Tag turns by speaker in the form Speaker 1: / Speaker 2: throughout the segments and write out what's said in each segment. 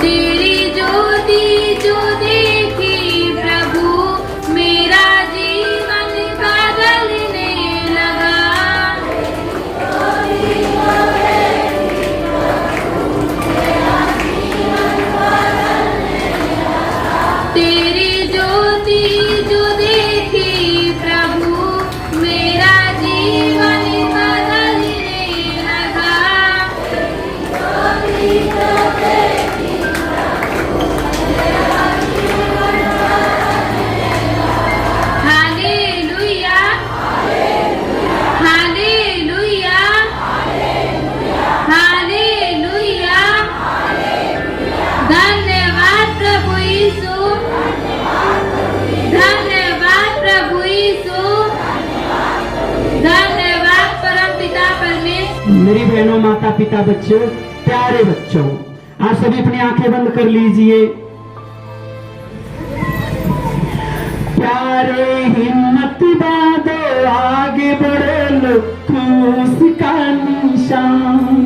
Speaker 1: तेरी ज्योति जो देखी प्रभु मेरा जीवन बदलने लगा। तेरी ज्योति जो देखी प्रभु मेरा जीवन बदलने लगा। Hallelujah, hallelujah, hallelujah. धन्यवाद प्रभु यीशु, धन्यवाद प्रभु यीशु, धन्यवाद परमपिता परमेश्वर।
Speaker 2: मेरी बहनों, माता पिता, बच्चों, प्यारे बच्चों, आप सभी अपनी आंखें बंद कर लीजिए। प्यारे हिम्मत बांधो, आगे बढ़ो लो क्रूस का निशान।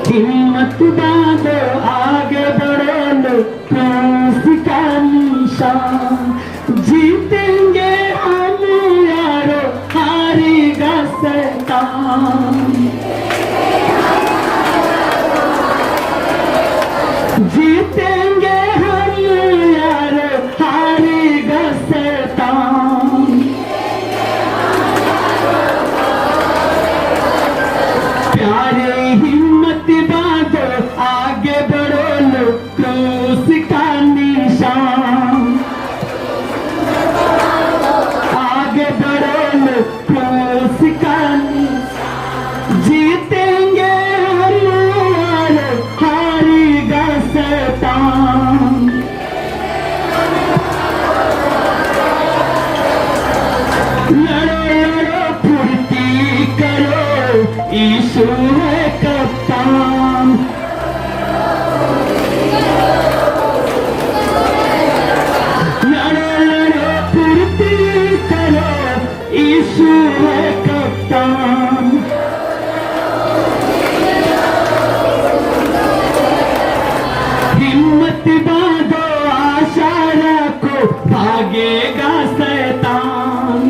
Speaker 2: हिम्मत बांधो, आगे बढ़ो लो क्रूस का निशान। जीतेंगे हम यारो, हारेगा शैतान। जीतेंगे हम यारो, हारेगा शैतान। प्यारे हिम्मत बांधो, आगे बढ़ो लो क्रूस का निशान। आगे बढ़ो लो क्रूस का निशान। जीतेंगे हम यारो, हारेगा शैतान। लड़ो लड़ो फुर्ती करो, यीशु है कप्तान। लड़ो लड़ो फुर्ती करो, यीशु है कप्तान। हिम्मत बांधो, आशा रखो, भागेगा शैतान।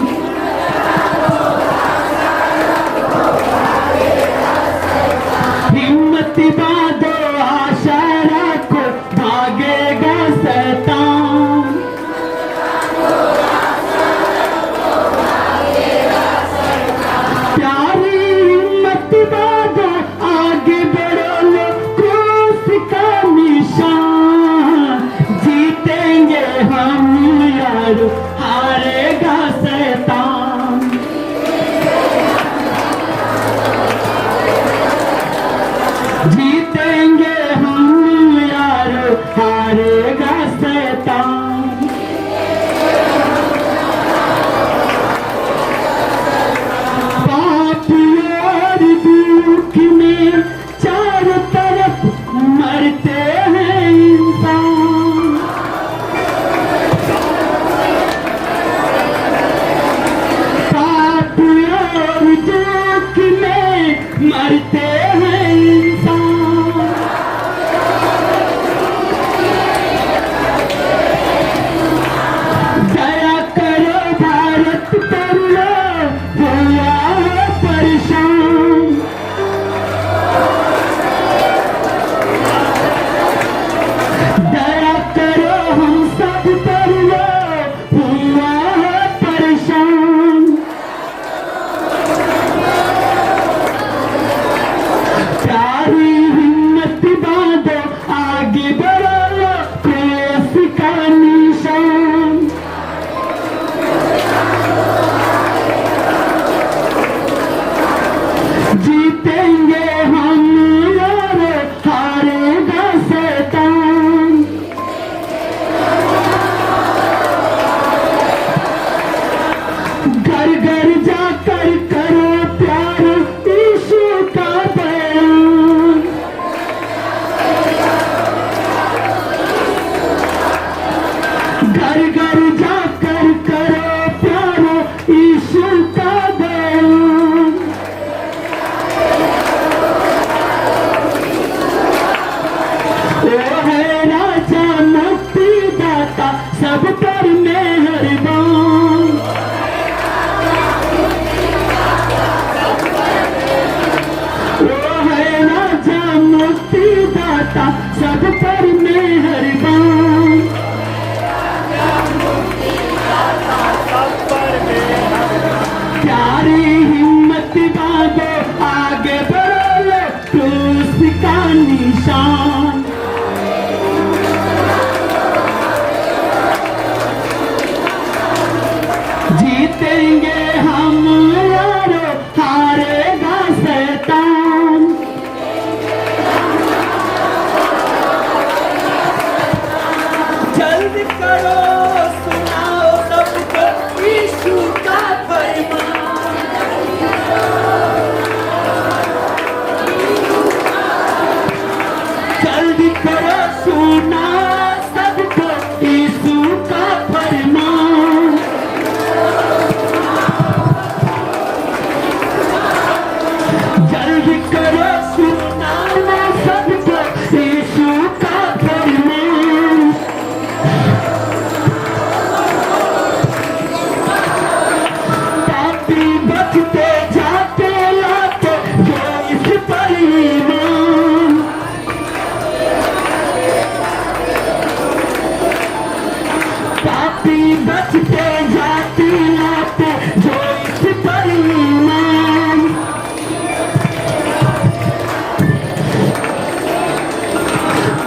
Speaker 2: हिम्मत बांधो, आशा रखो, भागेगा शैतान। प्यारी हिम्मत बांधो, आगे बढ़ो लो क्रूस का निशान। जीतेंगे हम यारो, हारेगा शैतान। जीतेंगे हम यारो, हारेगा शैतान। पाप और दुख में चारों तरफ मरते हैं इंसान। पाप और दुख में मरते हैं इंसान। दया करो भारत पर लो, हुआ है परेशान। दया करो हम सब पर लो, हुआ है परेशान। प्यारी हिम्मत बांधो, आगे बढ़ो लो क्रूस का निशान। जीतेंगे हम यारो, हारेगा शैतान। घर घर जाकर करो प्यार, यीशु का बयान। घर घर जाकर करो प्यार, यीशु का बयान। वो है राजा मुक्तिदाता सब पर मेहरबान। वो है राजा मुक्तिदाता सब पर मेहरबान। प्यारी हिम्मत बांधो आगे बढ़ो क्रूस का निशान। जीतेंगे हम यारो हारेगा शैतान। जल्दी करो सुनाओ सबको यीशु का फरमान। जल्दी करो सुनाओ सबको यीशु का फरमान। जल्दी करो सुनाओ सबको यीशु का फरमान। पापी बचते जाते लाते जो इस पर ईमान। पापी बचते जाते लाते जो इस पर ईमान।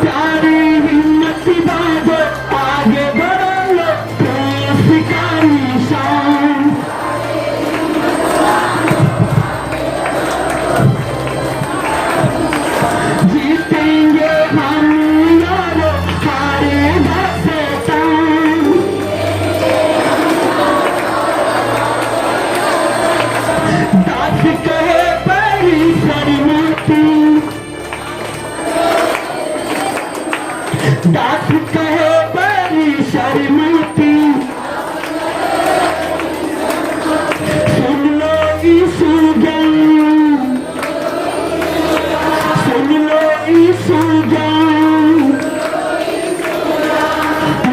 Speaker 2: प्यारी हिम्मत बांधो आगे बढ़ो क्रूस का निशान। जीतेंगे हम यारो हारेगा शैतान। दास कहे बड़ी शर्माती। दास कहे बड़ी शर्माती। सुन लो यीशु ज्ञान। सुन लो यीशु ज्ञान।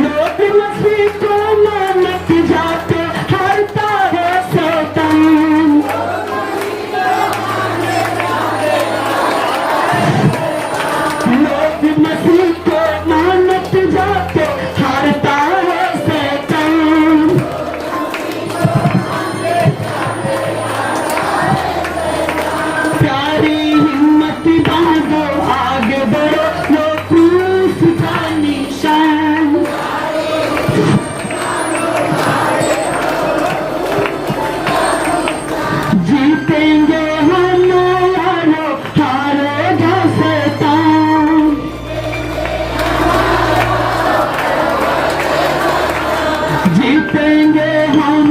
Speaker 2: लोग मसीह को मानत जाते हारता है शैतान। लोग मसीह को मानत जाते हारता है शैतान। प्यारी हिम्मत बांधो आगे बढ़ो लो क्रूस का निशान। जीतेंगे हम यारो हारेगा शैतान। जीतेंगे हम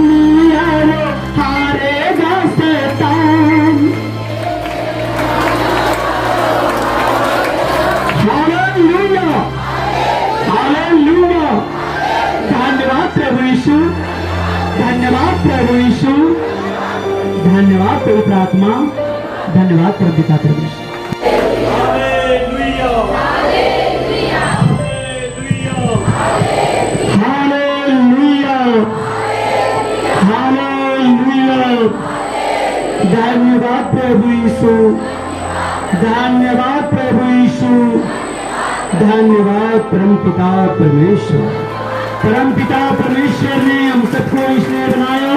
Speaker 2: यारो हारेगा शैतान। Hallelujah hallelujah. धन्यवाद प्रभु यीशु। धन्यवाद प्रभु यीशु। धन्यवाद पवित्र आत्मा। धन्यवाद प्रभु पिता प्रभु Yeshu.
Speaker 3: Hallelujah
Speaker 1: hallelujah
Speaker 3: hallelujah
Speaker 2: hallelujah hallelujah. धन्यवाद प्रभु यीशु। धन्यवाद प्रभु यीशु। धन्यवाद परमपिता परमेश्वर। परमपिता परमेश्वर ने हम सबको इसलिए बनाया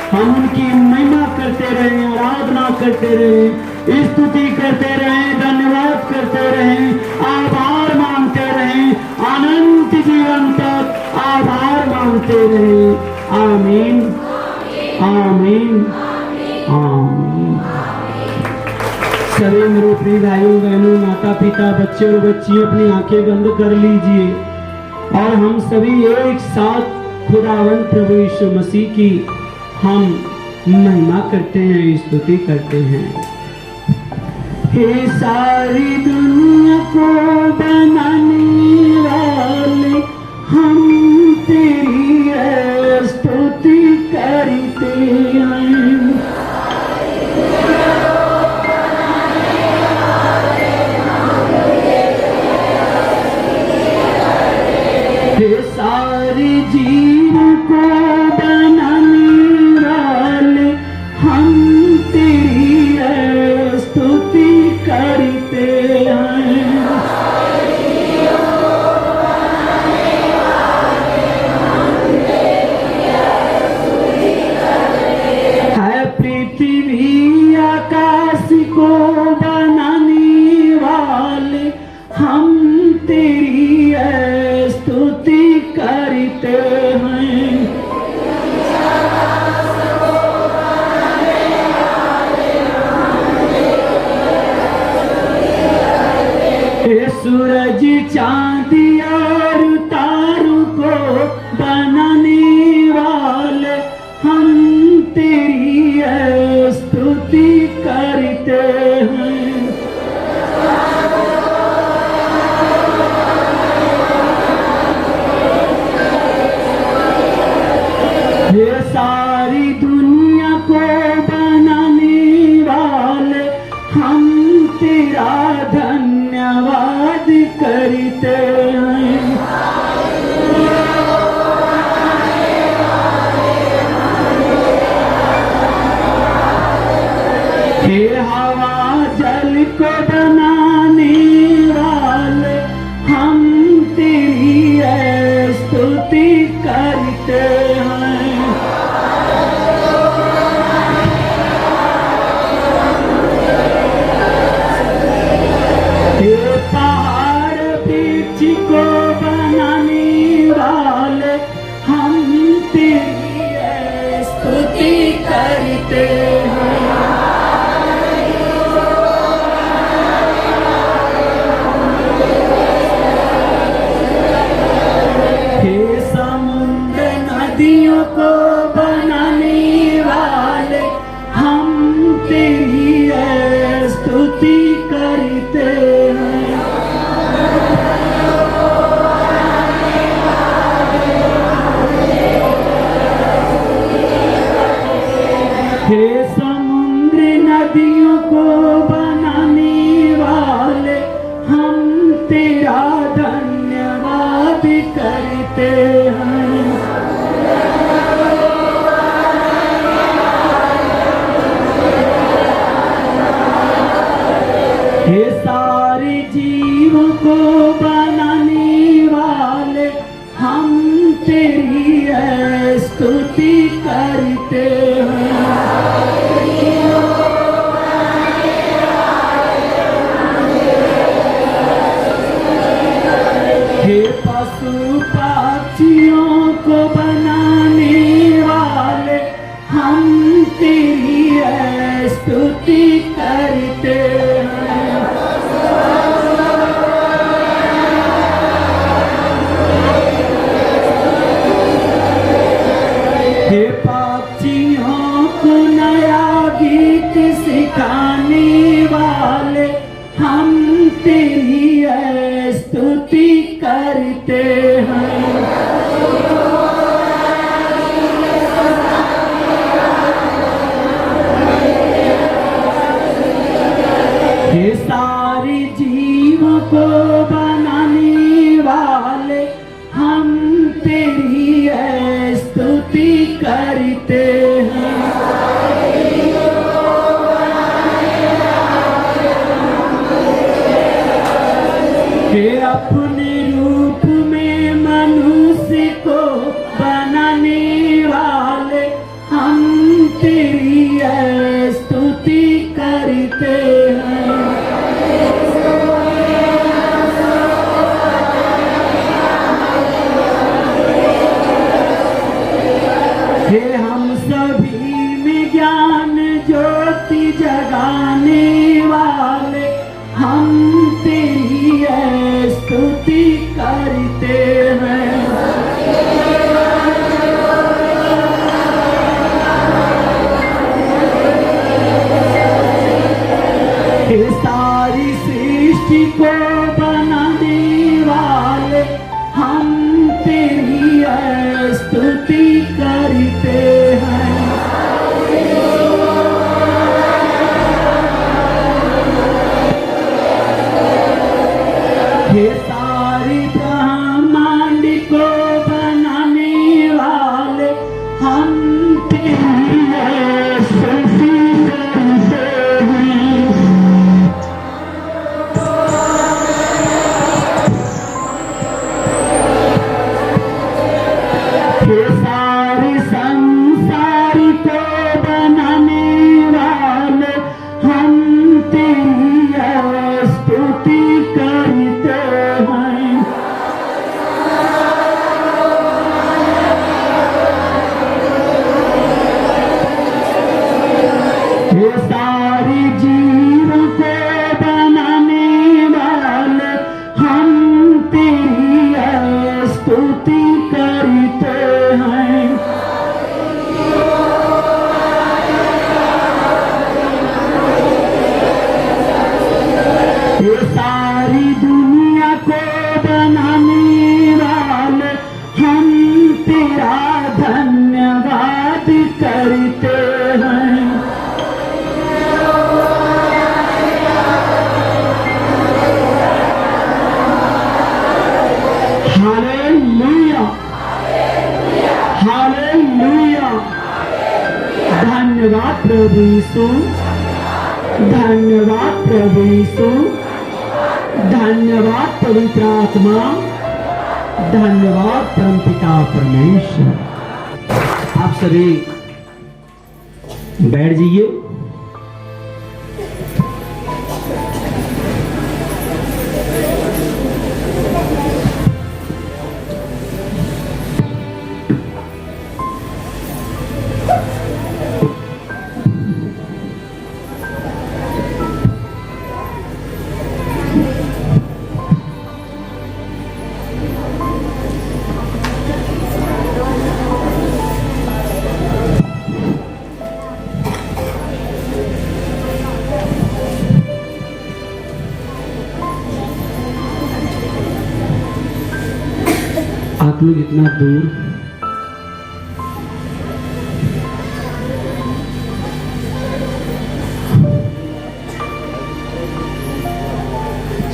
Speaker 2: हम उनकी महिमा करते रहे, आराधना करते रहे, स्तुति करते रहे, धन्यवाद करते रहे, आभार मांगते रहे, अनंत जीवन तक आभार मांगते रहे। आमीन आमीन आमीन। सभी मेरे प्रिय भाइयों बहनों, माता पिता, बच्चे और बच्चियों, अपनी आंखें बंद कर लीजिए और हम सभी एक साथ खुदावंत प्रभु यीशु मसीह की हम महिमा करते हैं, स्तुति करते हैं। हे सारी दुनिया को बनाने वाले, हम तेरी स्तुति करते हैं। तेरी स्तुति करते हैं। हे सूरज चांदी और तारों को बनाने वाले, हम तेरी स्तुति करते हैं। ये सारी दुनिया को बनाने वाले, हम तेरा धन्यवाद करते हैं। हे हवा जल को बनाने वाले, हम तेरी स्तुति करते हैं। हे पहाड़ वृक्ष को बनाने वाले, हम तेरी स्तुति करते हैं। हे समुद्र नदियों को बनाने वाले, हम तेरी स्तुति करते हैं। हे समुद्र नदियों को बनाने वाले, हम तेरा धन्यवाद करते हैं। हे सारे जीवों को बनाने वाले, हम तेरी स्तुति करते हैं। हे पशु पक्षियों को बनाने वाले, हम तेरी स्तुति करते हैं। हे पक्षियों को नया गीत सिखाने वाले, हम तेरी स्तुति करते हैं। हे सारे जीवों को बनाने वाले, हम तेरी स्तुति करते हैं। हे अपने रूप में मनुष्य को बनाने वाले, हम तेरी स्तुति करते हैं। हे हम सभी में ज्ञान ज्योति जगाने वाले, हम तेरी स्तुति करते हैं। हे सारी सृष्टि को बनाने वाले, हम तेरी स्तुति करते हैं। हे सारी ब्रह्मांड को बनाने वाले, हम तेरी स्तुति करते हैं। हे सारे संसार को बनाने वाले, हम तेरी स्तुति करते हैं। तेरी स्तुति करते हैं। ये सारी दुनिया को बनाने वाले हम तेरा धन्यवाद करते हैं। Hallelujah, hallelujah. धन्यवाद प्रभु यीशु, धन्यवाद प्रभु यीशु, धन्यवाद पवित्र आत्मा, धन्यवाद परमपिता परमेश्वर। आप सभी बैठ जाइए। आप लोग इतना दूर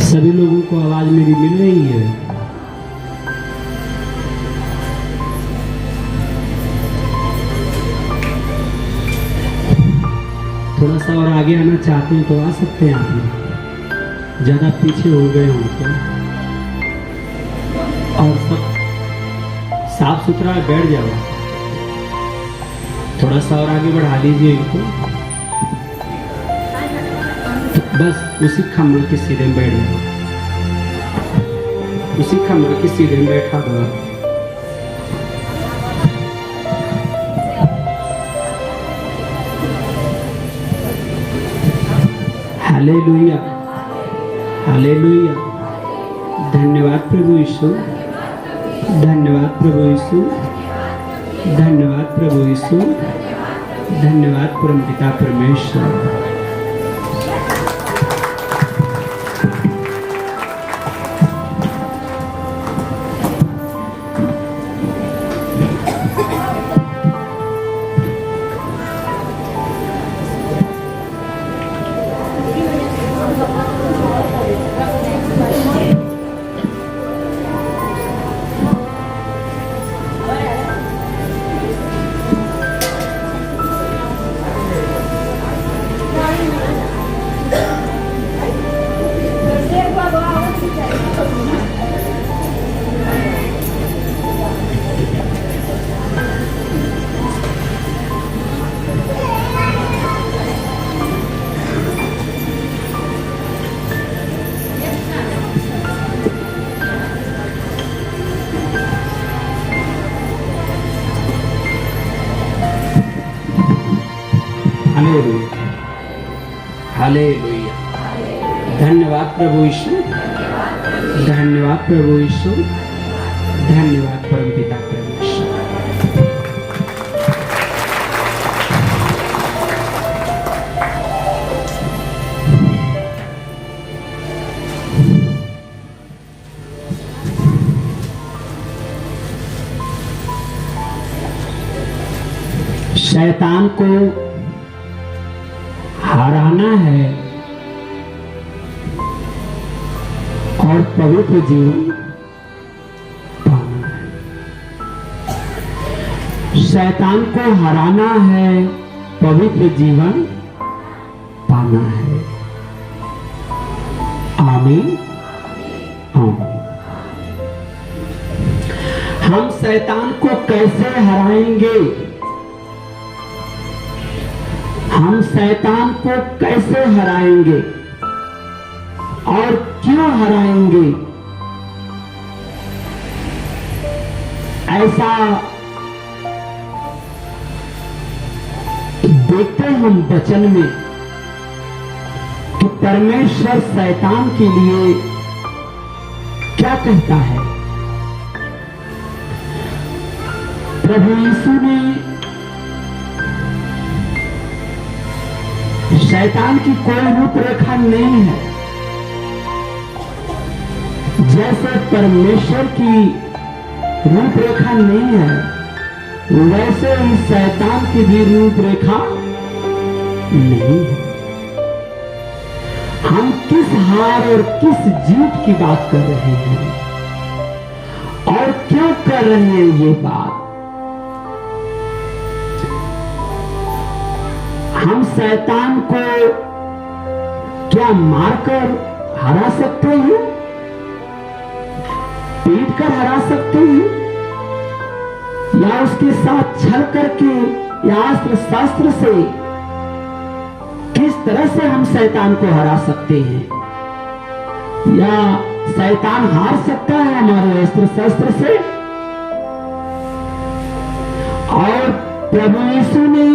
Speaker 2: सभी लोगों को आवाज मेरी मिल रही है? थोड़ा सा और आगे आना चाहते हैं तो आ सकते हैं। आप लोग ज्यादा पीछे हो गए हो तो और सब साफ सुथरा बैठ जाओ। थोड़ा सा और आगे बढ़ा लीजिए इनको। बस उसी खम्भे के सीधे में बैठ जाओ, उसी खम्भे के सीधे में बैठा दो। Hallelujah, hallelujah. धन्यवाद प्रभु यीशु, धन्यवाद प्रभु यीशु, धन्यवाद प्रभु यीशु, धन्यवाद परमपिता परमेश्वर। Hallelujah, hallelujah. धन्यवाद प्रभु यीशु, धन्यवाद प्रभु यीशु, धन्यवाद परमपिता परमेश्वर। शैतान को हराना है और पवित्र जीवन पाना है। शैतान को हराना है, पवित्र जीवन पाना है। आमीन, आमीन। हम शैतान को कैसे हराएंगे? हम शैतान को कैसे हराएंगे और क्यों हराएंगे? ऐसा देखते हम वचन में कि परमेश्वर शैतान के लिए क्या कहता है? प्रभु यीशु ने शैतान की कोई रूपरेखा नहीं है। जैसे परमेश्वर की रूपरेखा नहीं है, वैसे ही शैतान की भी रूपरेखा नहीं है। हम किस हार और किस जीत की बात कर रहे हैं और क्यों कर रहे हैं ये बात? हम शैतान को क्या मारकर हरा सकते हैं, पीट कर हरा सकते हैं, या उसके साथ छल करके या अस्त्र शस्त्र से किस तरह से हम शैतान को हरा सकते हैं? या शैतान हार सकता है हमारे अस्त्र शस्त्र से? और प्रभु यीशु ने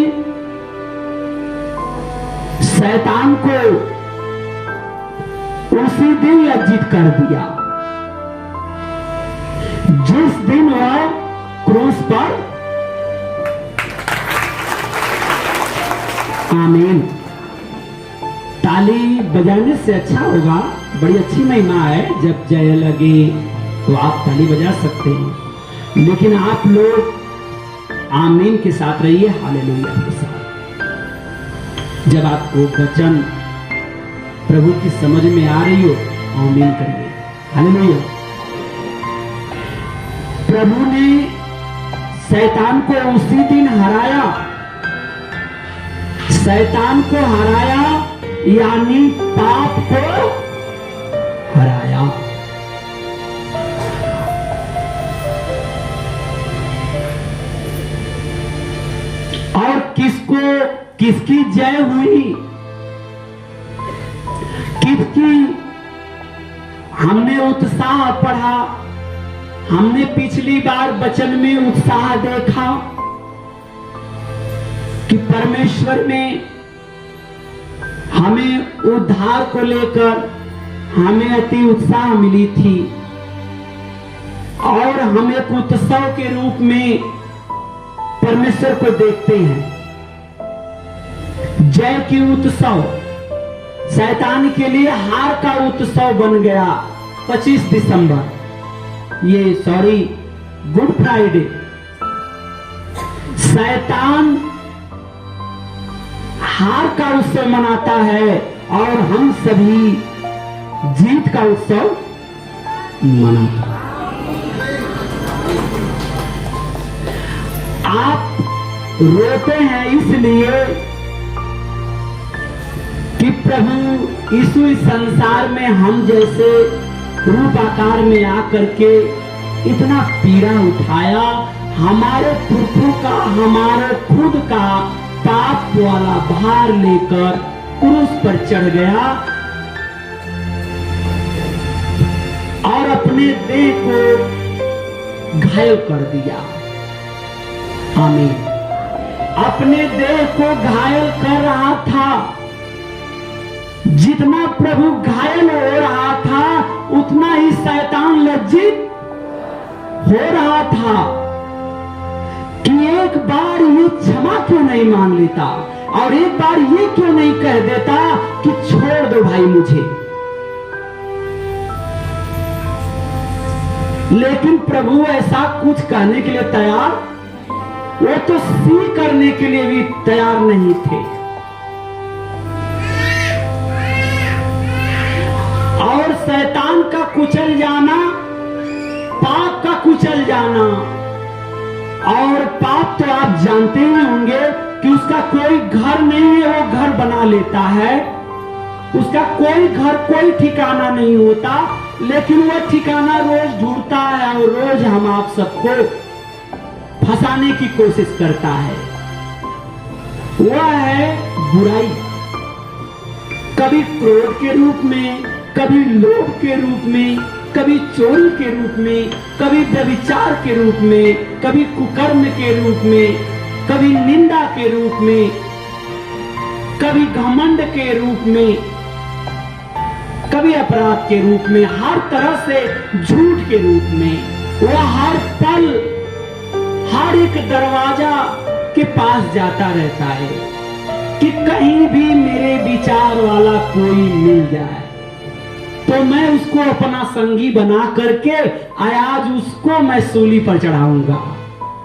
Speaker 2: शैतान को उसी दिन लज्जित कर दिया जिस दिन वह क्रूस पर, आमीन, ताली बजाने से अच्छा होगा। बड़ी अच्छी महिमा है, जब जय लगे तो आप ताली बजा सकते हैं, लेकिन आप लोग आमीन के साथ रहिए, हालेलुया के साथ। जब आपको वचन प्रभु की समझ में आ रही हो, आमीन करिए, हालेलुया। प्रभु ने शैतान को उसी दिन हराया। शैतान को हराया यानी पाप को हराया। और किसकी जय हुई? किसकी? हमने उत्साह पढ़ा, हमने पिछली बार वचन में उत्साह देखा कि परमेश्वर में हमें उद्धार को लेकर हमें अति उत्साह मिली थी, और हम एक उत्सव के रूप में परमेश्वर को देखते हैं। जय की उत्सव शैतान के लिए हार का उत्सव बन गया। 25 दिसंबर, गुड फ्राइडे, शैतान हार का उत्सव मनाता है और हम सभी जीत का उत्सव मनाते हैं। आप रोते हैं इसलिए कि प्रभु यीशु इस संसार में हम जैसे रूप आकार में आकर के इतना पीड़ा उठाया, हमारे पुरखों का, हमारे खुद का पाप वाला भार लेकर क्रूस पर चढ़ गया और अपने देह को घायल कर दिया। आमीन। अपने देह को घायल कर रहा था। जितना प्रभु घायल हो रहा था उतना ही शैतान लज्जित हो रहा था कि एक बार ये क्षमा क्यों नहीं मान लेता, और एक बार ये क्यों नहीं कह देता कि छोड़ दो भाई मुझे। लेकिन प्रभु ऐसा कुछ कहने के लिए तैयार, वो तो सी करने के लिए भी तैयार नहीं थे। और शैतान का कुचल जाना, पाप का कुचल जाना, और पाप तो आप जानते ही होंगे कि उसका कोई घर नहीं है, वो घर बना लेता है। उसका कोई घर, कोई ठिकाना नहीं होता, लेकिन वो ठिकाना रोज ढूंढता है और रोज हम आप सबको फंसाने की कोशिश करता है। वह है बुराई, कभी क्रोध के रूप में, कभी लोभ के रूप में, कभी चोरी के रूप में, कभी व्यभिचार के रूप में, कभी कुकर्म के रूप में, कभी निंदा के रूप में, कभी घमंड के रूप में, कभी अपराध के रूप में, हर तरह से झूठ के रूप में वो हर पल हर एक दरवाजा के पास जाता रहता है कि कहीं भी मेरे विचार वाला कोई मिल जाए तो मैं उसको अपना संगी बना करके आज उसको मैं सूली पर चढ़ाऊंगा।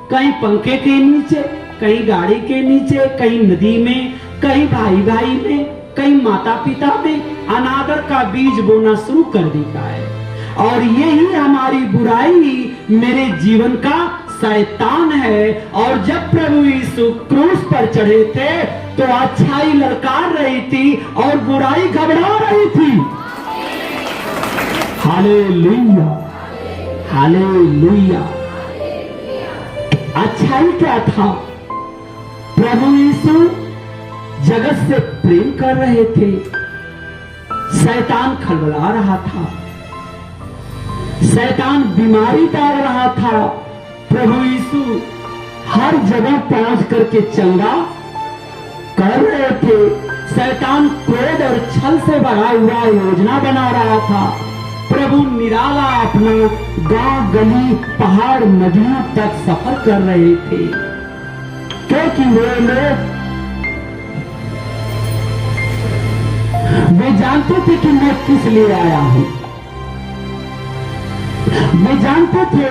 Speaker 2: कहीं पंखे के नीचे, कहीं गाड़ी के नीचे, कहीं नदी में, कहीं भाई भाई में, कहीं माता पिता में अनादर का बीज बोना शुरू कर देता है। और यही हमारी बुराई मेरे जीवन का शैतान है। और जब प्रभु यीशु क्रूस पर चढ़े थे तो अच्छाई ललकार रही थी और बुराई घबरा रही थी। Hallelujah, hallelujah. अच्छाई क्या था? प्रभु यीशु जगत से प्रेम कर रहे थे, शैतान खलबला रहा था, शैतान बीमारी डाल रहा था। प्रभु यीशु हर जगह पहुंच करके चंगा कर रहे थे। शैतान क्रोध और छल से भरा हुआ योजना बना रहा था। प्रभु निराला अपना गांव गली पहाड़ नदियों तक सफर कर रहे थे, क्योंकि वे जानते थे कि मैं किस लिए आया हूं। वे जानते थे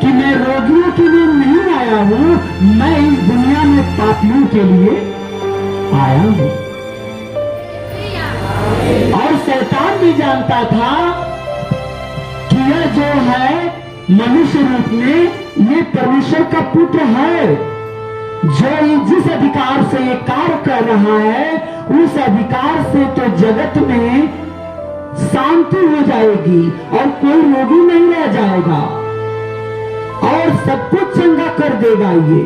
Speaker 2: कि मैं रोगियों के लिए नहीं आया हूं, मैं इस दुनिया में पापियों के लिए आया हूं। और शैतान भी जानता था कि यह जो है मनुष्य रूप में ये परमेश्वर का पुत्र है, जो जिस अधिकार से ये कार्य कर रहा है उस अधिकार से तो जगत में शांति हो जाएगी और कोई रोगी नहीं रह जाएगा और सब कुछ चंगा कर देगा। ये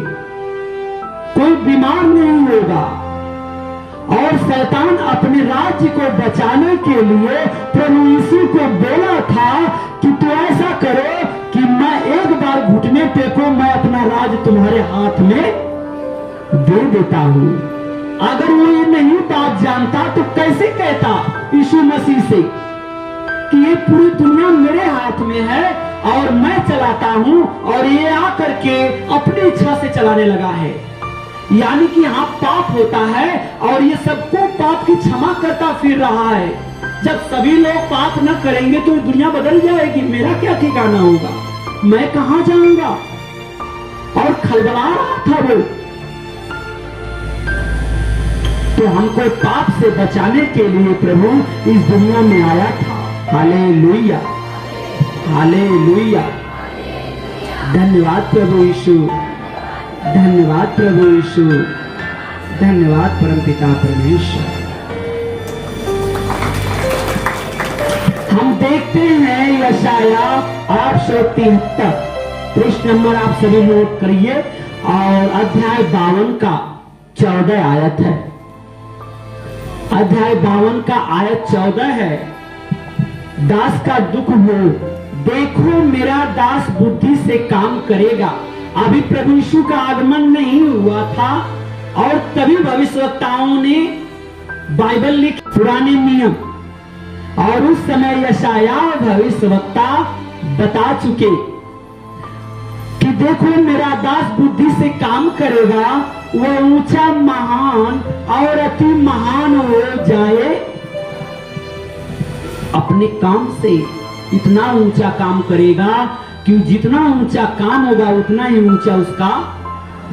Speaker 2: कोई बीमार नहीं होगा। और शैतान अपने राज्य को बचाने के लिए प्रभु यीशु को बोला था कि तू ऐसा करो कि मैं एक बार घुटने टेको, मैं अपना राज तुम्हारे हाथ में दे देता हूं। अगर वो ये नहीं बात जानता तो कैसे कहता यीशु मसीह से कि ये पूरी दुनिया मेरे हाथ में है और मैं चलाता हूं और ये आकर के अपनी इच्छा से चलाने लगा है। यानी कि यहाँ पाप होता है और ये सबको पाप की क्षमा करता फिर रहा है। जब सभी लोग पाप न करेंगे तो दुनिया बदल जाएगी, मेरा क्या ठिकाना होगा, मैं कहां जाऊंगा। और खलबला रहा था वो। तो हमको पाप से बचाने के लिए प्रभु इस दुनिया में आया था। Hallelujah, hallelujah. धन्यवाद प्रभु यीशु, धन्यवाद प्रभु यीशु, धन्यवाद परमपिता परमेश्वर। हम देखते हैं यशाया 873 पृष्ठ नंबर आप सभी नोट करिए और अध्याय 52 का 14 आयत है। अध्याय 52 का आयत 14 है। दास का दुख हो, देखो मेरा दास बुद्धि से काम करेगा। अभी प्रभु यीशु का आगमन नहीं हुआ था और तभी भविष्यवक्ताओं ने बाइबल लिखी, पुराने नियम, और उस समय यशाया भविष्यवक्ता बता चुके कि देखो मेरा दास बुद्धि से काम करेगा, वो ऊंचा महान और अति महान हो जाए। अपने काम से इतना ऊंचा काम करेगा कि जितना ऊंचा काम होगा उतना ही ऊंचा उसका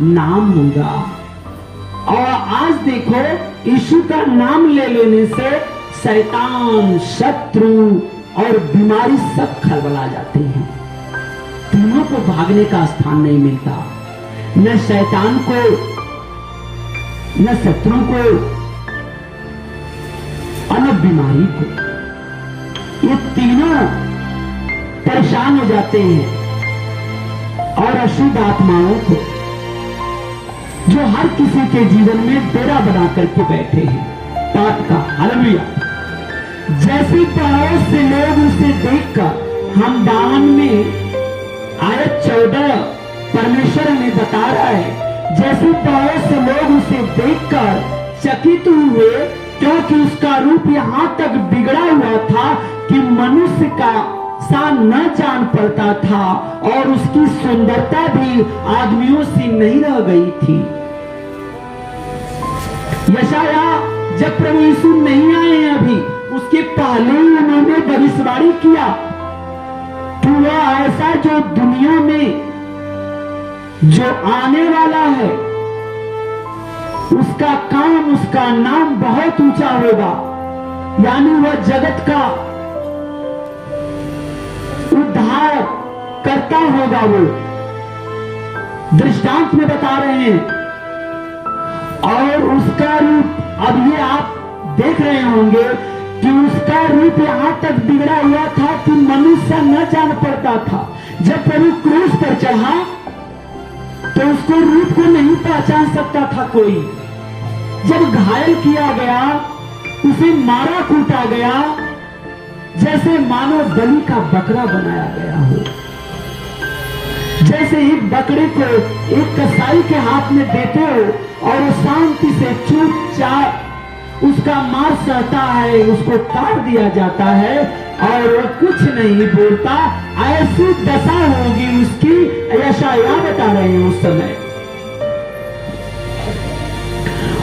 Speaker 2: नाम होगा। और आज देखो यीशु का नाम ले लेने से शैतान, शत्रु और बीमारी सब खलबला जाते हैं। तीनों को भागने का स्थान नहीं मिलता, न शैतान को, न शत्रु को और न बीमारी को। ये तीनों परेशान हो जाते हैं। और अशुद्ध आत्माओं को जो हर किसी के जीवन में डेरा बना करके बैठे हैं पाप का। हालेलुया। जैसे पड़ोस से लोग उसे देखकर, हम 52 में आयत 14 परमेश्वर हमें बता रहा है, जैसे पड़ोस से लोग उसे देखकर चकित हुए क्योंकि उसका रूप यहां तक बिगड़ा हुआ था कि मनुष्य का सा न जान पड़ता था और उसकी सुंदरता भी आदमियों से नहीं रह गई थी। यशाया जब प्रभु यीशु नहीं आए हैं अभी, उसके पहले ही उन्होंने भविष्यवाणी किया कि वह ऐसा जो दुनिया में जो आने वाला है उसका काम, उसका नाम बहुत ऊंचा होगा, यानी वह जगत का उद्धार करता होगा। वो दृष्टांत में बता रहे हैं। और उसका रूप, अब ये आप देख रहे होंगे कि उसका रूप यहां तक बिगड़ा हुआ था कि मनुष्य न जान पड़ता था। जब प्रभु क्रूस पर चढ़ा तो उसको रूप को नहीं पहचान सकता था कोई। जब घायल किया गया, उसे मारा कूटा गया, जैसे मानो बलि का बकरा बनाया गया हो। जैसे एक बकरे को एक कसाई के हाथ में देते हो और वो शांति से चुपचाप उसका मार सहता है, उसको काट दिया जाता है और वो कुछ नहीं बोलता, ऐसी दशा होगी उसकी। यशाया बता रहे हैं उस समय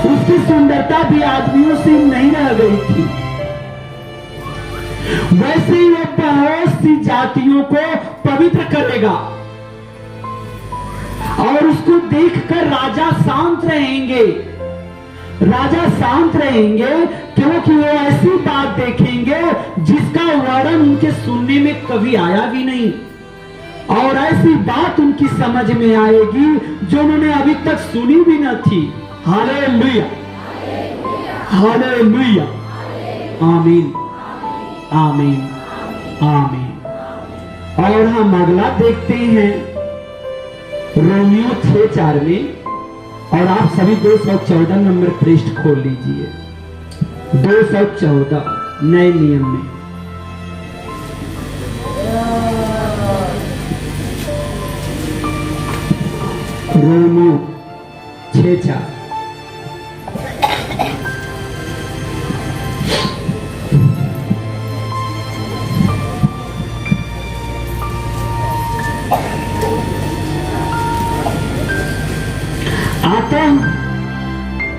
Speaker 2: उसकी सुंदरता भी आदमियों से नहीं रह गई थी। वैसे ही वह बहुत सी जातियों को पवित्र करेगा और उसको देखकर राजा शांत रहेंगे। राजा शांत रहेंगे क्योंकि वो ऐसी बात देखेंगे जिसका वर्णन उनके सुनने में कभी आया भी नहीं, और ऐसी बात उनकी समझ में आएगी जो उन्होंने अभी तक सुनी भी न थी। हालेलुया, हालेलुया, आमीन, आमीन, आमीन। और हम अगला देखते हैं रोमियो 6:4 में, और आप सभी 214 नंबर पृष्ठ खोल लीजिए। 214 नए नियम में। रोमियो 6:4।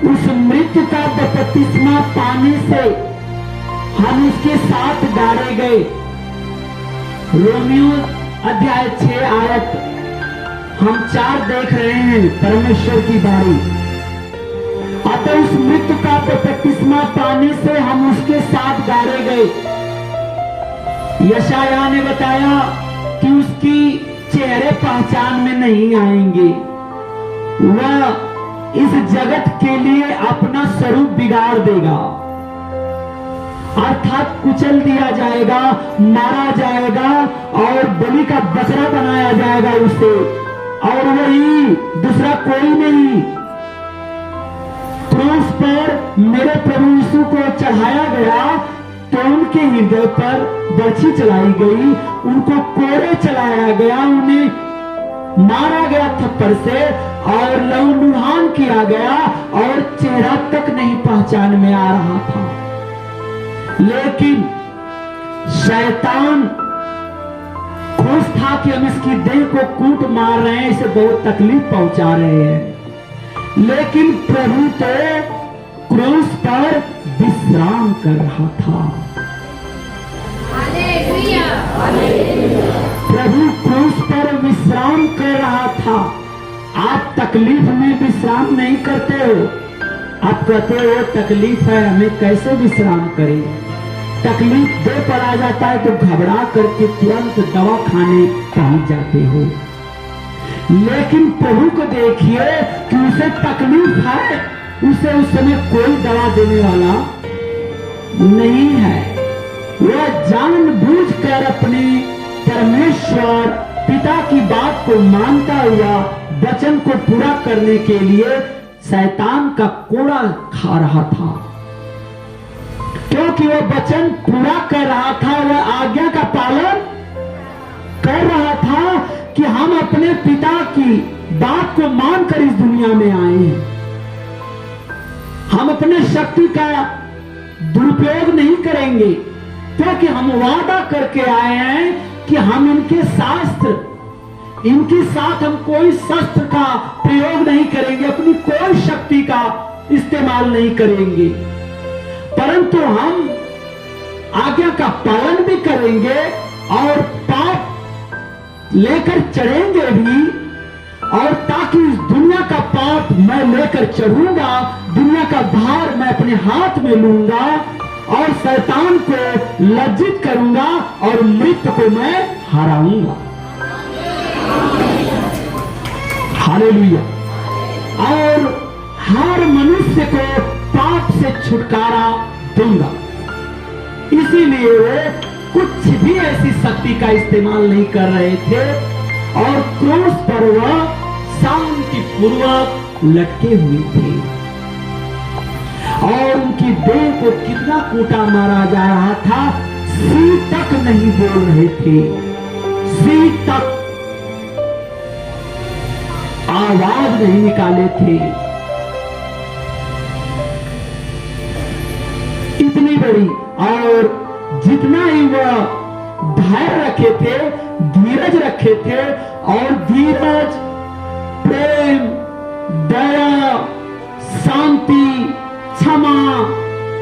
Speaker 2: उस मृत्यु का बपतिस्मा पाने से हम उसके साथ गाड़े गए। रोमियो अध्याय 6 आयत हम 4 देख रहे हैं, परमेश्वर की बारी। अतः उस मृत्यु का बपतिस्मा पाने से हम उसके साथ गाड़े गए। यशाया ने बताया कि उसकी चेहरे पहचान में नहीं आएंगे, वह इस जगत के लिए अपना स्वरूप बिगाड़ देगा, अर्थात कुचल दिया जाएगा, मारा जाएगा और बलि का बकरा बनाया जाएगा उसे, और वही दूसरा कोई नहीं। क्रूस पर मेरे प्रभु यीशु को चढ़ाया गया तो उनके हृदय पर बर्छी चलाई गई, उनको कोड़े चलाया गया, उन्हें मारा गया थप्पड़ से और लहूलुहान किया गया और चेहरा तक नहीं पहचान में आ रहा था। लेकिन शैतान खुश था कि हम इसकी देह को कूट मार रहे हैं, इसे बहुत तकलीफ पहुंचा रहे हैं। लेकिन प्रभु तो क्रूस पर विश्राम कर रहा था। प्रभु क्रूस पर विश्राम कर रहा था। आप तकलीफ में विश्राम नहीं करते हो। आप कहते हो तकलीफ है, हमें कैसे विश्राम करें। तकलीफ दे पर आ जाता है तो घबरा करके तुरंत दवा खाने पहुंच जाते हो। लेकिन प्रभु को देखिए कि उसे तकलीफ है, उसे उस समय कोई दवा देने वाला नहीं है। वह जानबूझकर अपने परमेश्वर पिता की बात को मानता हुआ वचन को पूरा करने के लिए शैतान का कोड़ा खा रहा था, क्योंकि वह वचन पूरा कर रहा था, वह आज्ञा का पालन कर रहा था कि हम अपने पिता की बात को मानकर इस दुनिया में आए हैं। हम अपने शक्ति का दुरुपयोग नहीं करेंगे, क्योंकि हम वादा करके आए हैं कि हम इनके शास्त्र, इनके साथ हम कोई शस्त्र का प्रयोग नहीं करेंगे, अपनी कोई शक्ति का इस्तेमाल नहीं करेंगे, परंतु हम आज्ञा का पालन भी करेंगे और पाप लेकर चढ़ेंगे भी, और ताकि इस दुनिया का पाप मैं लेकर चढ़ूंगा, दुनिया का भार मैं अपने हाथ में लूंगा और शैतान को लज्जित करूंगा और मृत्यु को मैं हराऊंगा। हालेलुया। और हर मनुष्य को पाप से छुटकारा दूंगा। इसीलिए वे कुछ भी ऐसी शक्ति का इस्तेमाल नहीं कर रहे थे और क्रूस पर वह शांति पूर्वक लटके हुए थे और उनकी देह को कितना कूटा मारा जा रहा था, सी तक नहीं बोल रहे थे, सी तक आवाज नहीं निकाले थे। इतनी बड़ी, और जितना ही वह धैर्य रखे थे, धीरज रखे थे, और धीरज, प्रेम, दया, शांति, क्षमा,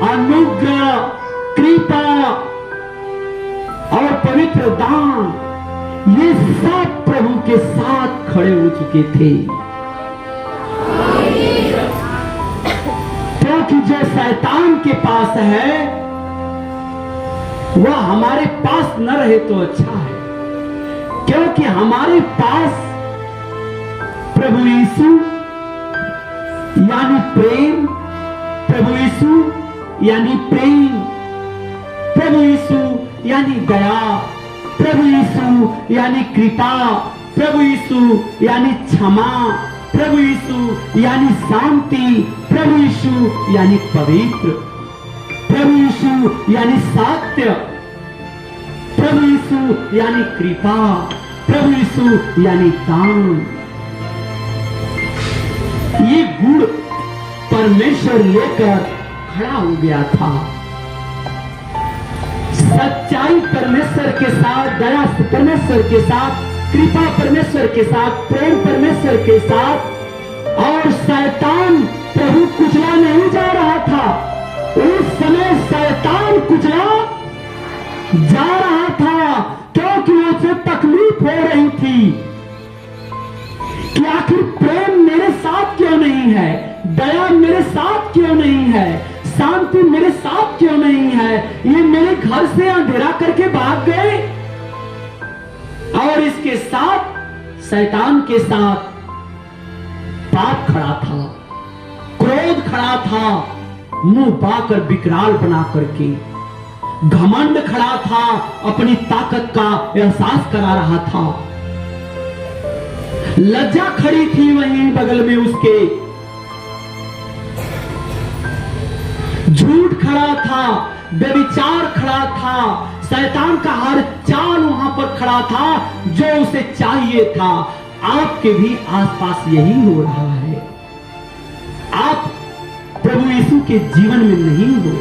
Speaker 2: अनुग्रह, कृपा और पवित्र दान, ये सब प्रभु के साथ खड़े हो चुके थे। क्योंकि जो शैतान के पास है वह हमारे पास न रहे तो अच्छा है, क्योंकि हमारे पास प्रभु यीशु यानी प्रेम, प्रभु यीशु यानी प्रेम, प्रभु यीशु यानी दया, प्रभु यीशु यानी कृपा, प्रभु यीशु यानी क्षमा, प्रभु यीशु यानी शांति, प्रभु यीशु यानी पवित्र, प्रभु यीशु यानी सत्य, प्रभु यीशु यानी कृपा, प्रभु यीशु यानी दान। ये गुण परमेश्वर लेकर खड़ा हो गया था। सच्चाई परमेश्वर के साथ, दया परमेश्वर के साथ, कृपा परमेश्वर के साथ, प्रेम परमेश्वर के साथ, और शैतान प्रभु कुचला नहीं जा रहा था। उस समय शैतान कुचला जा रहा था, क्योंकि उसे तकलीफ हो रही थी कि आखिर प्रेम मेरे साथ क्यों नहीं है, दया मेरे साथ क्यों नहीं है, शांति मेरे साथ क्यों नहीं है, ये मेरे घर से अंधेरा करके भाग गए। और इसके साथ शैतान के साथ पाप खड़ा था, क्रोध खड़ा था, मुंह बाकर विकराल बना करके, घमंड खड़ा था, अपनी ताकत का एहसास करा रहा था, लज्जा खड़ी थी वहीं बगल में उसके, झूठ खड़ा था, व्यभिचार खड़ा था, शैतान का हर चाल वहां पर खड़ा था जो उसे चाहिए था। आपके भी आसपास यही हो रहा है। आप प्रभु यीशु के जीवन में नहीं हो।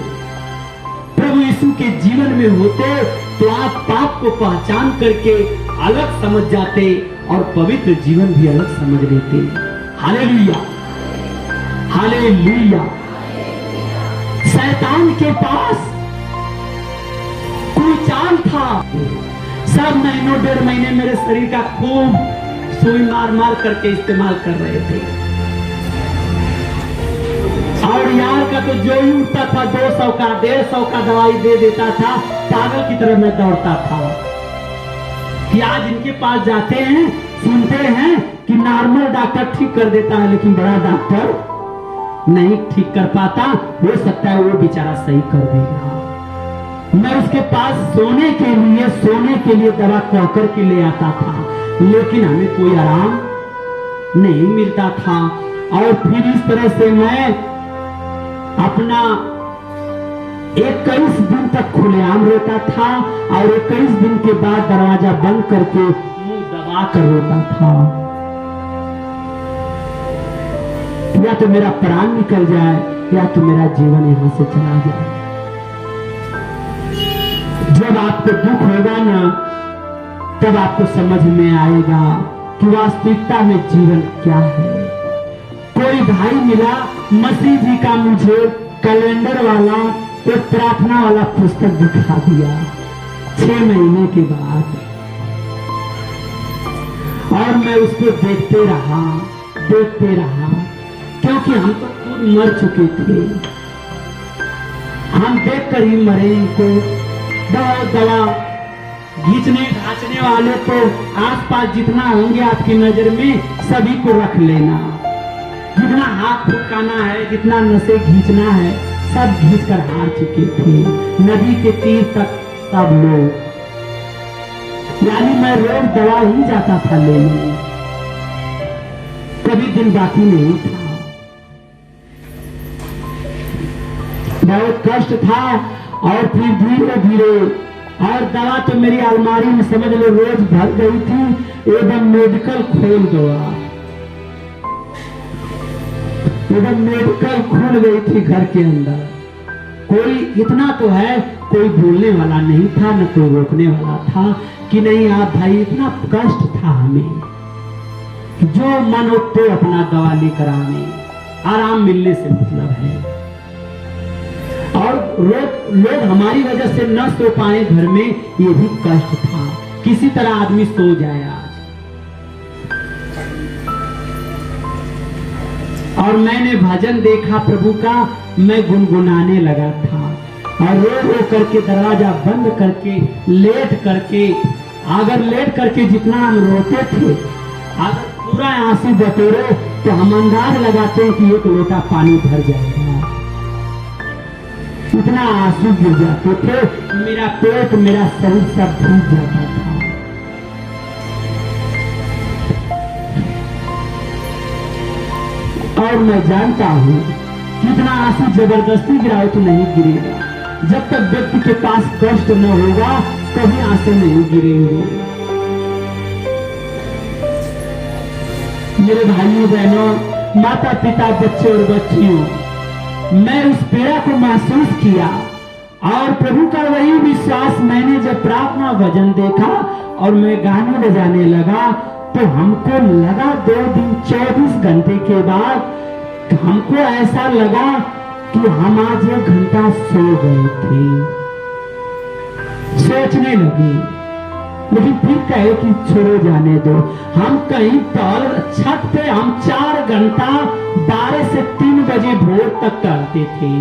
Speaker 2: प्रभु यीशु के जीवन में होते तो आप पाप को पहचान करके अलग समझ जाते और पवित्र जीवन भी अलग समझ लेते। Hallelujah, hallelujah. शैतान के पास कोई चाल था। सब महीनों, 1.5 महीने मेरे शरीर का खूब सुई मार मार करके इस्तेमाल कर रहे थे, और यार का तो जो ही उठता था 200 का 150 का दवाई दे देता था, पागल की तरह मैं दौड़ता था कि आज इनके पास जाते हैं, सुनते हैं कि नॉर्मल डॉक्टर ठीक कर देता है, लेकिन बड़ा डॉक्टर नहीं ठीक कर पाता, हो सकता है वो बेचारा सही कर देगा। मैं उसके पास सोने के लिए दवा कह करके ले आता था, लेकिन हमें कोई आराम नहीं मिलता था। और फिर इस तरह से मैं अपना 21 दिन तक खुलेआम रोता था, और 21 दिन के बाद दरवाजा बंद करके मुंह दबा कर रोता था, या तो मेरा प्राण निकल जाए या तो मेरा जीवन यहां से चला जाए। आपको दुख होगा ना, तब आपको समझ में आएगा कि वास्तविकता में जीवन क्या है। कोई भाई मिला मसीह जी का, मुझे कैलेंडर वाला एक प्रार्थना वाला पुस्तक दिखा दिया 6 महीने के बाद, और मैं उसको देखते रहा, क्योंकि हम तो खुद मर चुके थे। हम देख कर ही मरे इनको। दवा घींचने ढांचने वाले तो आसपास जितना होंगे आपकी नजर में सभी को रख लेना, जितना हाथ फुकाना है, जितना नशे खींचना है, सब घींच कर हार चुके थे। नदी के तीर तक सब लोग, यानी मैं रोज दवा ही जाता था लेने, कभी दिन बाकी नहीं था। बहुत कष्ट था, और फिर धीरे धीरे, और दवा तो मेरी अलमारी में समझ लो रोज भर गई थी, एकदम मेडिकल खोल गया, एकदम मेडिकल खुल गई थी घर के अंदर। कोई इतना तो है, कोई बोलने वाला नहीं था, न कोई रोकने वाला था कि नहीं आप भाई, इतना कष्ट था हमें, जो मन हो तो अपना दवा लेकर आने, आराम मिलने से मतलब है। और लोग हमारी वजह से न सो पाए घर में, ये भी कष्ट था। किसी तरह आदमी सो जाए आज। और मैंने भजन देखा प्रभु का, मैं गुनगुनाने लगा था, और रो करके दरवाजा बंद करके लेट करके, अगर लेट करके जितना हम रोते थे, अगर पूरा आंसू बटोरे तो हम अंदाज लगाते हैं कि एक लोटा पानी भर जाएगा, इतना आंसू गिर जाते थे, मेरा पेट मेरा शरीर सब भीग जाता था। और मैं जानता हूं कितना आंसू जबरदस्ती गिराओ तो नहीं गिरेगा। जब तक व्यक्ति के पास कष्ट न होगा कभी आंसू नहीं गिरेंगे। मेरे भाइयों बहनों, माता पिता, बच्चे और बच्चियों, मैं उस पीड़ा को महसूस किया, और प्रभु का वही विश्वास मैंने जब प्रार्थना भजन देखा और मैं गाने बजाने लगा, तो हमको लगा 2 दिन 24 घंटे के बाद हमको ऐसा लगा कि हम आज 1 घंटा सो गए थे। सोचने लगे, लेकिन फिर कहे कि छोड़ो जाने दो। हम कहीं पर छत पे हम 4 घंटा 12 से 3 बजे भोर तक टहलते थे,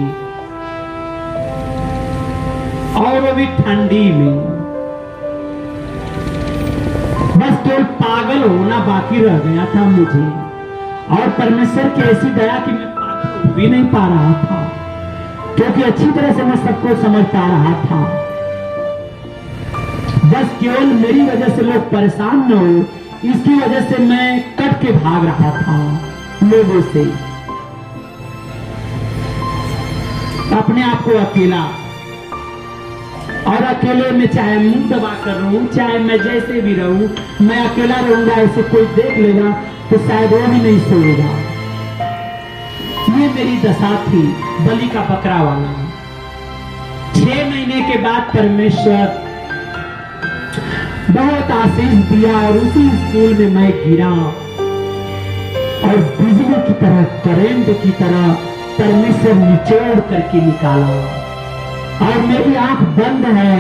Speaker 2: और वो भी ठंडी में। बस केवल पागल होना बाकी रह गया था मुझे, और परमेश्वर की ऐसी दया कि मैं पागल हो भी नहीं पा रहा था, क्योंकि अच्छी तरह से मैं सबको समझ पा रहा था। बस केवल मेरी वजह से लोग परेशान न हो, इसकी वजह से मैं कट के भाग रहा था लोगों से, अपने आप को अकेला। और अकेले में चाहे मुंह दबा कर रहूं, चाहे मैं जैसे भी रहूं, मैं अकेला रहूंगा। ऐसे कोई देख लेगा तो शायद वो भी नहीं सोएगा। ये मेरी दशा थी, बलि का बकरा वाला। 6 महीने के बाद परमेश्वर बहुत आशीष दिया, और उसी स्कूल में मैं गिरा, और बिजली की तरह, करंट की तरह परमेश्वर निचोड़ करके निकाला, और मेरी आंख बंद है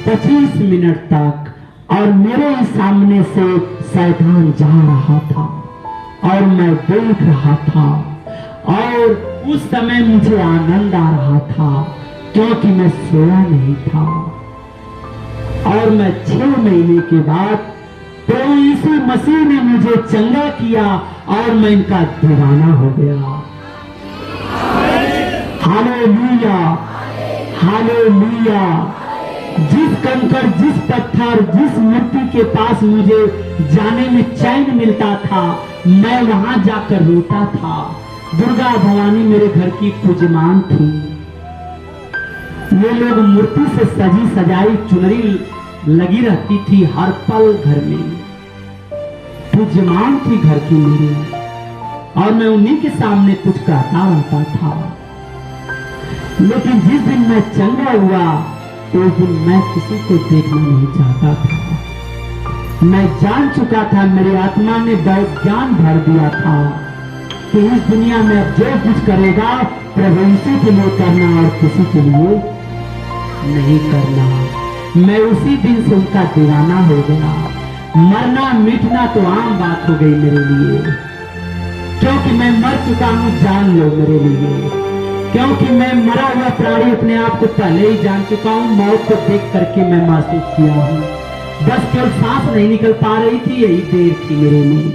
Speaker 2: 25 मिनट तक, और मेरे सामने से शैतान जा रहा था, और मैं देख रहा था, और उस समय मुझे आनंद आ रहा था, क्योंकि मैं सोया नहीं था। और मैं 6 महीने के बाद प्रभु यीशु मसीह ने मुझे चंगा किया, और मैं इनका दीवाना हो गया। Hallelujah, hallelujah. जिस कंकड़, जिस पत्थर, जिस मूर्ति के पास मुझे जाने में चैन मिलता था, मैं वहां जाकर रोता था। दुर्गा भवानी मेरे घर की पूजमान थी। ये लोग मूर्ति से सजी सजाई चुनरी लगी रहती थी हर पल घर में, पूजमान थी घर की मेरी, और मैं उन्हीं के सामने कुछ कहता रहता था। लेकिन जिस दिन मैं चंगा हुआ, उस दिन मैं किसी को देखना नहीं चाहता था। मैं जान चुका था, मेरी आत्मा ने बहुत ज्ञान भर दिया था कि इस दुनिया में अब जो कुछ करेगा प्रभु यीशु के लिए करना और किसी के लिए नहीं करना। मैं उसी दिन से उनका दीवाना हो गया। मरना मिटना तो आम बात हो गई मेरे लिए, क्योंकि मैं मर चुका हूं, जान लो मेरे लिए। क्योंकि मैं मरा हुआ प्राणी अपने आप को पहले ही जान चुका हूं। मौत को देख करके मैं महसूस किया हूं, बस केवल सांस नहीं निकल पा रही थी, यही देर थी मेरे लिए।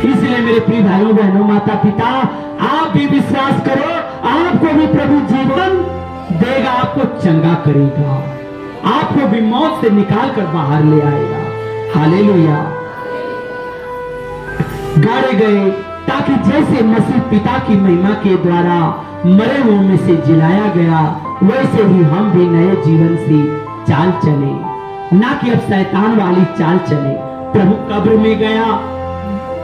Speaker 2: इसलिए मेरे प्रिय भाइयों बहनों, माता पिता, आप भी विश्वास करो, आपको भी प्रभु जीवन देगा, आपको चंगा करेगा, आपको भी मौत से निकाल कर बाहर ले आएगा। हालेलुया। गाड़े गए ताकि जैसे मसीह पिता की महिमा के द्वारा मरे हुओं में से जिलाया गया, वैसे ही हम भी नए जीवन से चाल चले, ना कि अब शैतान वाली चाल चले। प्रभु कब्र में गया,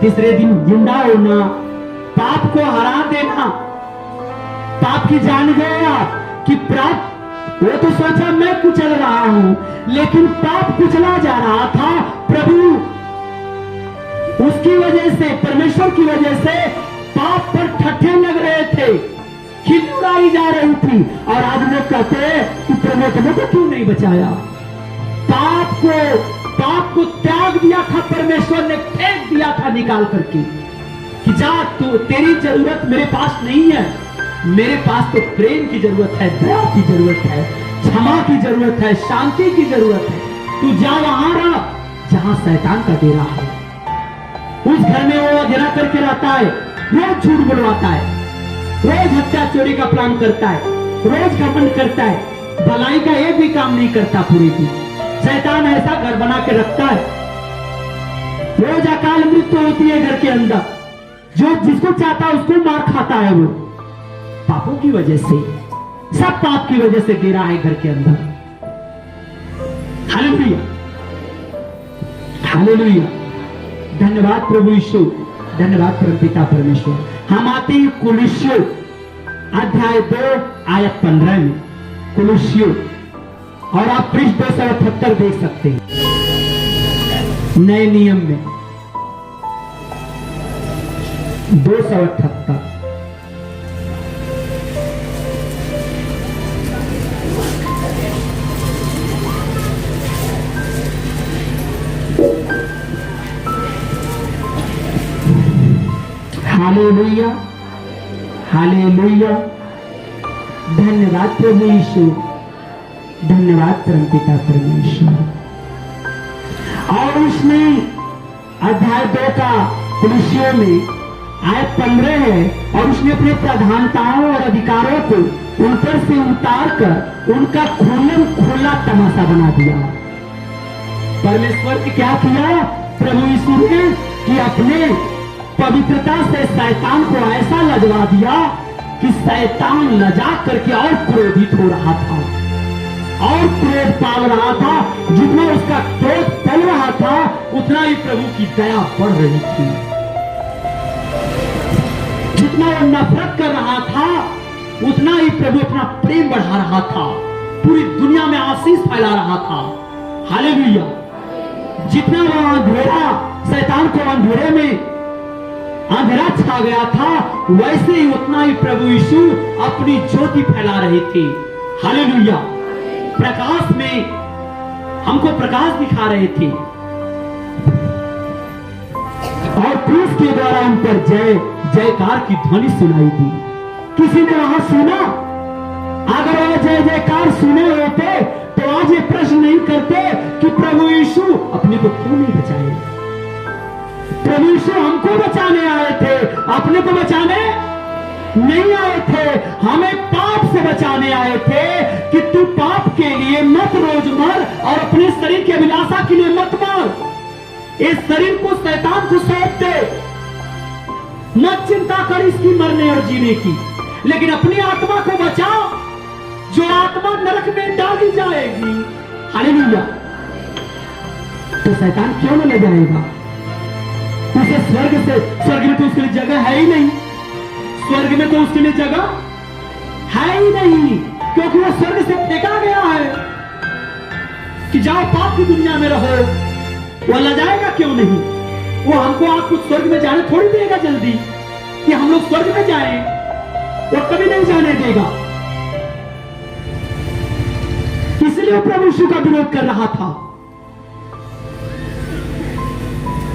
Speaker 2: तीसरे दिन जिंदा होना, पाप को हरा देना, पाप की जान गया कि प्राप्त। वो तो सोचा मैं कुचल रहा हूं, लेकिन पाप कुचला जा रहा था। प्रभु उसकी वजह से, परमेश्वर की वजह से पाप पर ठट्ठे लग रहे थे, खिल्ली उड़ाई जा रही थी। और आज लोग कहते हैं कि प्रभु तुम्हें तो क्यों नहीं बचाया। पाप को त्याग दिया था, परमेश्वर ने फेंक दिया था निकाल करके कि जा, तू, तेरी जरूरत मेरे पास नहीं है। मेरे पास तो प्रेम की जरूरत है, दया की जरूरत है, क्षमा की जरूरत है, शांति की जरूरत है। तू जा वहां रह जहां शैतान का डेरा है। उस घर में वो गिरा करके रहता है, रोज झूठ बुलवाता है, रोज हत्या चोरी का प्लान करता है, रोज घमंड करता है, भलाई का एक भी काम नहीं करता पूरी की। शैतान ऐसा घर बना के रखता है, रोज अकाल मृत्यु होती है घर के अंदर, जो जिसको चाहता है उसको मार खाता है। वो पापों की वजह से, सब पाप की वजह से गिरा है घर के अंदर। Hallelujah, hallelujah. धन्यवाद प्रभु यीशु, धन्यवाद परमपिता परमेश्वर। हम आते हैं कुलुस्सियों अध्याय 2 आयत 15 में, कुलुस्सियों, और आप पृष्ठ 278 देख सकते हैं नए नियम में 278। Hallelujah, hallelujah. धन्यवाद प्रभु यीशु, धन्यवाद परमपिता परमेश्वर। और उसने अध्याय 2 का कुलुस्सियों में आयत 15 है, और उसने अपने प्रधानताओं और अधिकारों को ऊपर से उतार कर उनका खुला तमाशा बना दिया। परमेश्वर ने क्या किया प्रभु यीशु ने कि अपने पवित्रता से शैतान को ऐसा लजवा दिया कि शैतान लजा करके और क्रोधित हो रहा था, और क्रोध पाल रहा था। जितना उसका क्रोध पल रहा था, उतना ही प्रभु की दया बढ़ रही थी। जितना वो नफरत कर रहा था, उतना ही प्रभु अपना प्रेम बढ़ा रहा था, पूरी दुनिया में आशीष फैला रहा था। हालेलुया। जितना वो अंधेरा, शैतान को अंधेरे में अंधेरा छा गया था, वैसे ही उतना ही प्रभु यीशु अपनी ज्योति फैला रहे थे। हालेलुया। प्रकाश में हमको प्रकाश दिखा रहे थे, और क्रूस के द्वारा उन पर जय जयकार की ध्वनि सुनाई दी। किसी ने वहां सुना? अगर वो जय जयकार सुने होते तो आज ये प्रश्न नहीं करते कि प्रभु यीशु अपने को क्यों नहीं बचाए। प्रभु यीशु हमको बचाने आए थे, अपने को बचाने नहीं आए थे। हमें पाप से बचाने आए थे कि तू पाप के लिए मत रोज मर, और अपने शरीर की अभिलाषा के लिए मत मर। इस शरीर को शैतान को सौंप दे, मत चिंता कर इसकी मरने और जीने की, लेकिन अपनी आत्मा को बचाओ, जो आत्मा नरक में डाली जाएगी। हालेलुया। तो शैतान क्यों न ले जाएगा उसे? स्वर्ग में तो उसके लिए जगह है ही नहीं। स्वर्ग में तो उसके लिए जगह है ही नहीं। क्योंकि वो स्वर्ग से फेंका गया है कि जाओ पाप की दुनिया में रहो। वो लजाएगा क्यों नहीं? वो हमको आपको स्वर्ग में जाने थोड़ी देगा जल्दी कि हम लोग स्वर्ग में जाएं। वो कभी नहीं जाने देगा। इसलिए वो प्रभु यीशु का विरोध कर रहा था,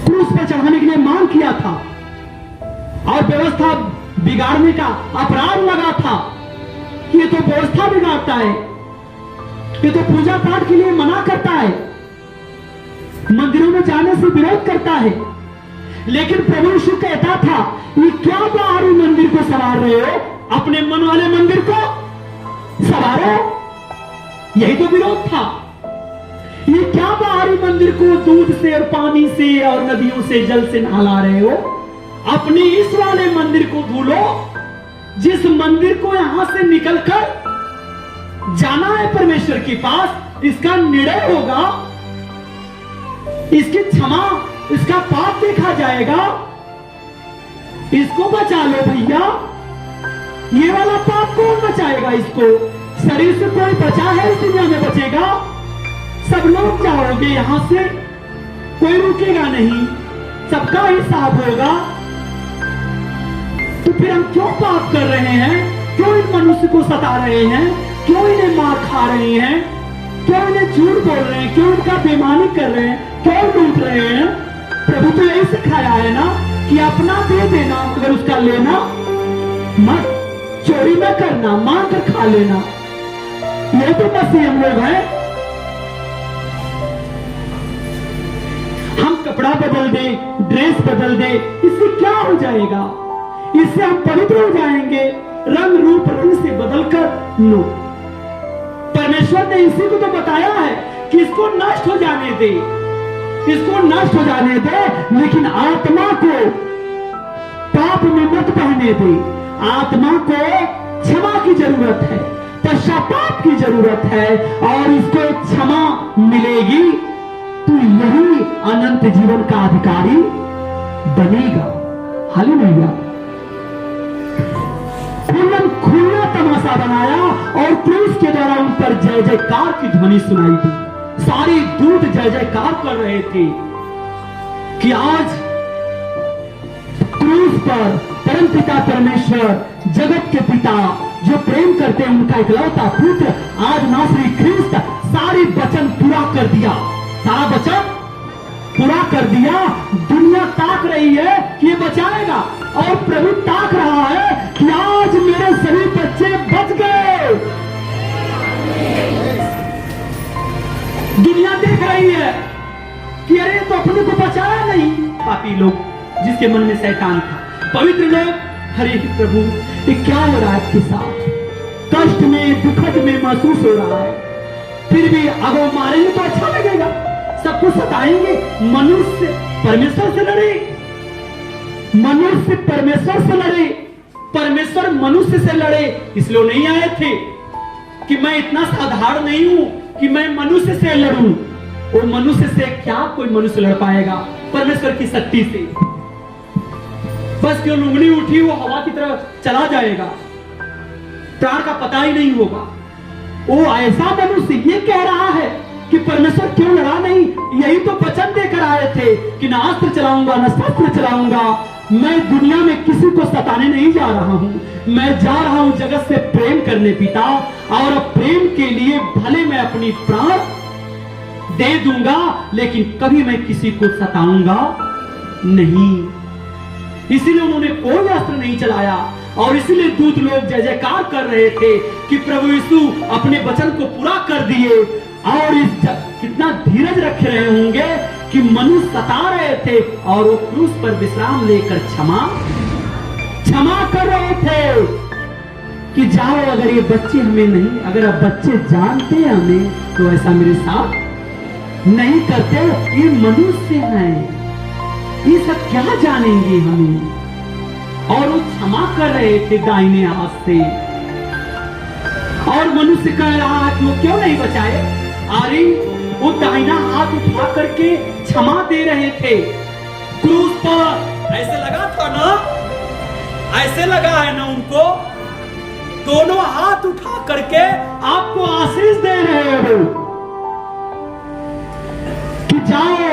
Speaker 2: क्रूस पर चढ़ाने के लिए मांग किया था और व्यवस्था बिगाड़ने का अपराध लगा था कि ये तो व्यवस्था बिगाड़ता है, ये तो पूजा पाठ के लिए मना करता है, मंदिरों में जाने से विरोध करता है। लेकिन प्रभु यीशु कहता था, ये क्या बाहरी मंदिर को सवार रहे हो, अपने मन वाले मंदिर को सवारो। यही तो विरोध था। ये क्या बाहरी मंदिर को दूध से और पानी से और नदियों से जल से नहला रहे हो, अपने इस वाले मंदिर को धुलो, जिस मंदिर को यहां से निकलकर जाना है परमेश्वर के पास, इसका निर्णय होगा, इसकी क्षमा, इसका पाप देखा जाएगा। इसको बचा लो भैया। ये वाला पाप कौन बचाएगा? इसको शरीर से कोई बचा है इस दुनिया में बचेगा? सब लोग जाओगे यहां से, कोई रुकेगा नहीं, सबका हिसाब होगा। तो फिर हम क्यों पाप कर रहे हैं? क्यों इन मनुष्य को सता रहे हैं? क्यों इन्हें मार खा रहे हैं? क्यों इन्हें झूठ बोल रहे हैं? क्यों इनका बेईमानी कर रहे हैं? क्यों लूट रहे हैं? प्रभु तो यही सिखाया है ना कि अपना दे देना, अगर उसका लेना मत, चोरी न करना, मांग कर खा लेना। ये तो मसीह हम लोग हैं। हम कपड़ा बदल दे, ड्रेस बदल दे, इससे क्या हो जाएगा? इससे हम पवित्र हो जाएंगे, रंग रूप रंग से बदलकर। नो, परमेश्वर ने इसी को तो बताया है कि इसको नष्ट हो जाने दे, इसको नष्ट हो जाने दे, लेकिन आत्मा को पाप में मत बहने दे। आत्मा को क्षमा की जरूरत है, पश्चाताप की जरूरत है, और इसको क्षमा मिलेगी तो यही अनंत जीवन का अधिकारी बनेगा। हालेलुया। खुला तमाशा बनाया और क्रूस के द्वारा उन पर जय जयकार की ध्वनि सुनाई दी। सारे दूत जय जयकार कर रहे थे कि आज क्रूस पर परमपिता परमेश्वर, जगत के पिता, जो प्रेम करते हैं, उनका इकलौता पुत्र आज नासरी ख्रिस्त सारे वचन पूरा कर दिया, सारा वचन पूरा कर दिया। दुनिया ताक रही है कि ये बचाएगा, और प्रभु ताक रहा है कि आज मेरे सभी बच्चे बच गए। दुनिया देख रही है कि अरे तो अपने को बचाया नहीं। पापी लोग, जिसके मन में शैतान था, पवित्र लोग, हरे प्रभु ये क्या हो रहा है आपके साथ? कष्ट में, दुखद में महसूस हो रहा है, फिर भी अगर मारेंगे तो अच्छा लगेगा, सबको सताएंगे। मनुष्य परमेश्वर से लड़े, मनुष्य परमेश्वर से लड़े, परमेश्वर मनुष्य से लड़े। इसलिए नहीं आए थे कि मैं इतना साधारण नहीं हूं कि मैं मनुष्य से लड़ूं। वो मनुष्य से क्या कोई मनुष्य लड़ पाएगा? परमेश्वर की शक्ति से। बस क्यों उंगली उठी वो हवा की तरफ चला जाएगा, प्राण का पता ही नहीं होगा। वो ऐसा मनुष्य ये कह रहा है कि परमेश्वर क्यों लड़ा नहीं? यही तो वचन देकर आए थे कि ना अस्त्र चलाऊंगा ना शस्त्र चलाऊंगा, मैं दुनिया में किसी को सताने नहीं जा रहा हूं, मैं जा रहा हूं जगत से प्रेम करने पिता, और प्रेम के लिए भले मैं अपनी प्राण दे दूंगा, लेकिन कभी मैं किसी को सताऊंगा नहीं। इसीलिए उन्होंने कोई अस्त्र नहीं चलाया, और इसीलिए दूत लोग जय जयकार कर रहे थे कि प्रभु यीशु अपने वचन को पूरा कर दिए। और इस कितना धीरज रख रहे होंगे कि मनुष्य सता रहे थे, और वो क्रूस पर विश्राम लेकर क्षमा कर रहे थे कि जाओ, अगर ये बच्चे हमें नहीं, अगर अब बच्चे जानते हमें तो ऐसा मेरे साथ नहीं करते। ये मनुष्य हैं, ये सब क्या जानेंगे हमें? और वो क्षमा कर रहे थे दाहिने हाथ से, और मनुष्य कह रहा है कि वो क्यों नहीं बचाए? अरे वो दाहिना हाथ उठा करके क्षमा दे रहे थे। क्रूस पर ऐसे लगा था ना, ऐसे लगा है ना उनको दोनों हाथ उठा करके आपको आशीष दे रहे हो कि जाओ,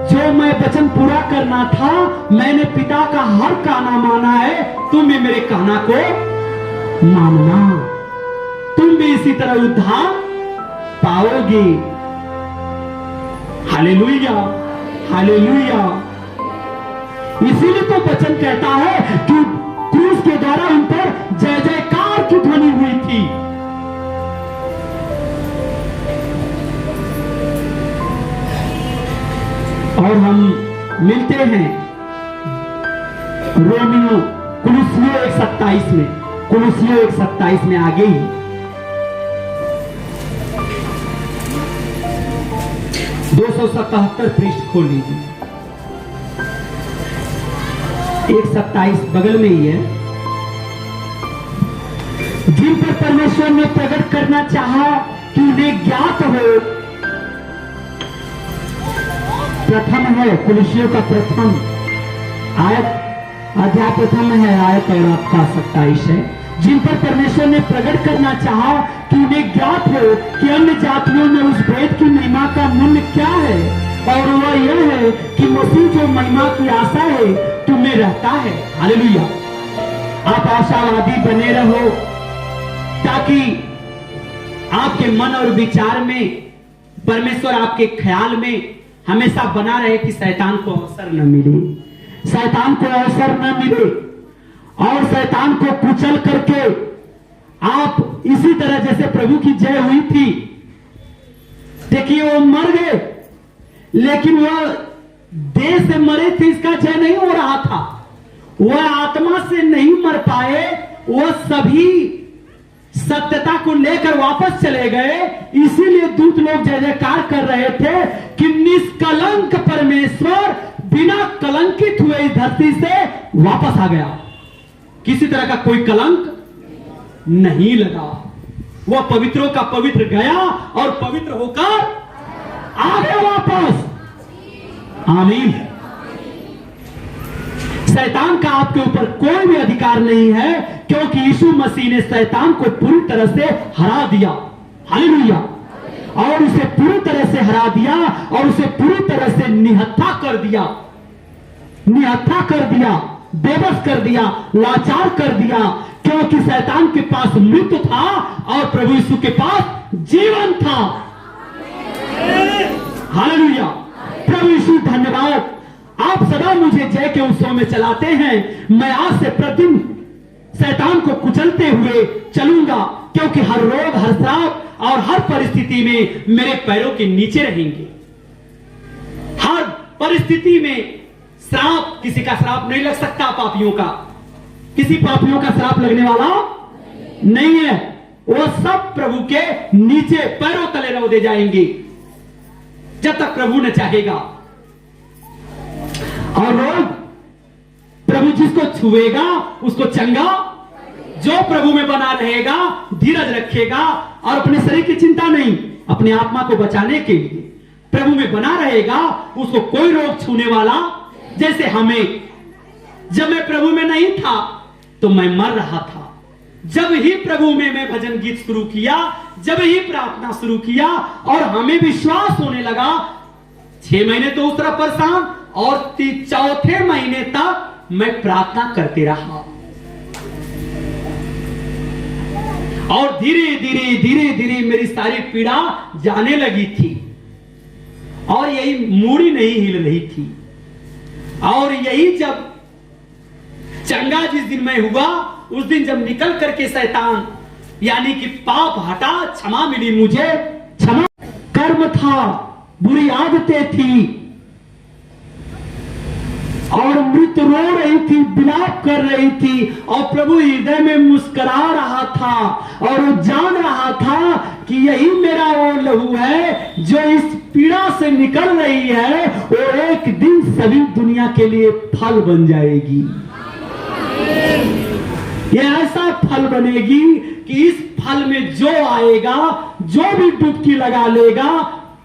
Speaker 2: जो मैं वचन पूरा करना था, मैंने पिता का हर कहना माना है, तुम भी मेरे कहना को मानना, तुम भी इसी तरह उद्धार पाओगे। Hallelujah, hallelujah. इसीलिए तो वचन कहता है कि क्रूस के द्वारा उन पर जय जयकार की ध्वनि हुई थी। और हम मिलते हैं रोमियो कुलुसियों 1:27 में, कुलुसियों 1:27 में आगे ही 277 पृष्ठ खोल लीजिए। 1:27 बगल में ही है। जिन पर परमेश्वर ने प्रकट करना चाहा कि उन्हें ज्ञात हो, प्रथम है कुलुसियों का प्रथम आयत, अध्याय प्रथम है आयत और आपका 27 है। जिन पर परमेश्वर ने प्रकट करना चाहा कि उन्हें ज्ञात हो कि अन्य जातियों में उस भेद की महिमा का मूल्य क्या है, और वह यह है कि मसीह जो महिमा की आशा है तुम्हें रहता है। हालेलुया। आप आशावादी बने रहो ताकि आपके मन और विचार में परमेश्वर आपके ख्याल में हमेशा बना रहे कि शैतान को अवसर न मिले, शैतान को अवसर न मिले, और शैतान को कुचल करके आप इसी तरह जैसे प्रभु की जय हुई थी। देखिए वो मर गए, लेकिन वह देह से मरे थे इसका जय नहीं हो रहा था, वह आत्मा से नहीं मर पाए, वह सभी सत्यता को लेकर वापस चले गए। इसीलिए दूत लोग जय जयकार कर रहे थे कि निष्कलंक परमेश्वर बिना कलंकित हुए इस धरती से वापस आ गया, किसी तरह का कोई कलंक नहीं लगा। वह पवित्रों का पवित्र गया और पवित्र होकर आ गया वापस। आमीन। शैतान का आपके ऊपर कोई भी अधिकार नहीं है, क्योंकि यीशु मसीह ने शैतान को पूरी तरह से हरा दिया। हालेलुया। और उसे पूरी तरह से हरा दिया और उसे पूरी तरह से निहत्था कर दिया, निहत्था कर दिया, बेबस कर दिया, लाचार कर दिया, क्योंकि शैतान के पास मृत्यु था और प्रभु यीशु के पास जीवन था। हालेलुया। प्रभु यीशु धन्यवाद। आप सदा मुझे जय के उत्सव में चलाते हैं। मैं आज से प्रतिदिन शैतान को कुचलते हुए चलूंगा, क्योंकि हर रोग, हर श्राप और हर परिस्थिति में मेरे पैरों के नीचे रहेंगे। हर परिस्थिति में श्राप, किसी का श्राप नहीं लग सकता, पापियों का, किसी पापियों का श्राप लगने वाला नहीं है। वो सब प्रभु के नीचे पैरों तले रौंदे जाएंगे जब तक प्रभु ने चाहेगा। और रोग प्रभु जिसको छुएगा उसको चंगा, जो प्रभु में बना रहेगा, धीरज रखेगा और अपने शरीर की चिंता नहीं, अपने आत्मा को बचाने के लिए प्रभु में बना रहेगा, उसको कोई रोग छूने वाला। जैसे हमें, जब मैं प्रभु में नहीं था तो मैं मर रहा था, जब ही प्रभु में मैं भजन गीत शुरू किया, जब ही प्रार्थना शुरू किया और हमें विश्वास होने लगा, 6 महीने तो उस तरह परेशान और 4थे महीने तक मैं प्रार्थना करते रहा। और धीरे धीरे धीरे धीरे मेरी सारी पीड़ा जाने लगी थी और यही मूड़ी नहीं हिल रही थी। और यही जब चंगा जिस दिन मैं हुआ, उस दिन जब निकल करके शैतान यानी कि पाप हटा, क्षमा मिली मुझे, क्षमा कर्म था, बुरी आदतें थी और मृत्यु रो रही थी, विलाप कर रही थी और प्रभु हृदय में मुस्कुरा रहा था और वो जान रहा था कि यही मेरा वो लहू है जो इस पीड़ा से निकल रही है, वो एक दिन सभी दुनिया के लिए फल बन जाएगी। ये ऐसा फल बनेगी कि इस फल में जो आएगा, जो भी डुबकी लगा लेगा,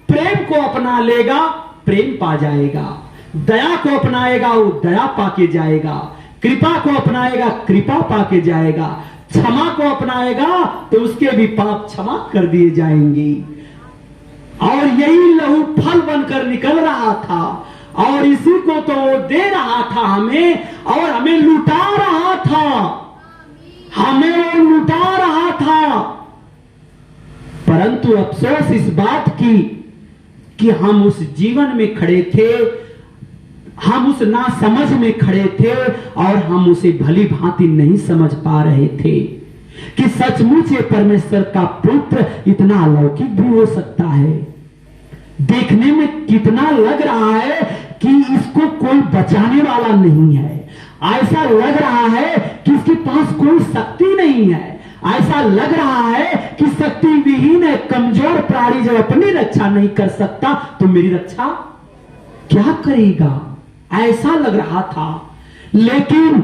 Speaker 2: प्रेम को अपना लेगा, प्रेम पा जाएगा, दया को अपनाएगा, वो दया पाके जाएगा, कृपा को अपनाएगा, कृपा पाके जाएगा, क्षमा को अपनाएगा तो उसके भी पाप क्षमा कर दिए जाएंगे। और यही लहू फल बनकर निकल रहा था और इसी को तो वो दे रहा था हमें, और हमें लुटा रहा था, हमें वो लुटा रहा था। परंतु अफसोस इस बात की कि हम उस जीवन में खड़े थे, हम उस नासमझ में खड़े थे और हम उसे भली भांति नहीं समझ पा रहे थे कि सचमुच ये परमेश्वर का पुत्र इतना अलौकिक भी हो सकता है। देखने में कितना लग रहा है कि इसको कोई बचाने वाला नहीं है, ऐसा लग रहा है कि इसके पास कोई शक्ति नहीं है, ऐसा लग रहा है कि शक्ति विहीन है, कमजोर प्राणी जब अपनी रक्षा नहीं कर सकता तो मेरी रक्षा क्या करेगा, ऐसा लग रहा था। लेकिन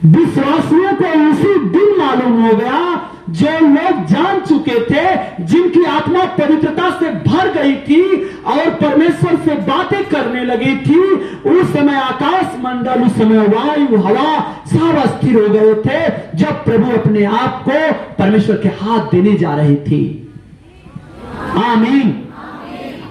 Speaker 2: विश्वासियों को उसी दिन मालूम हो गया, जो लोग जान चुके थे, जिनकी आत्मा पवित्रता से भर गई थी और परमेश्वर से बातें करने लगी थी, उस समय आकाश मंडल, उस समय वायु हवा सब स्थिर हो गए थे जब प्रभु अपने आप को परमेश्वर के हाथ देने जा रहे थे। आमीन।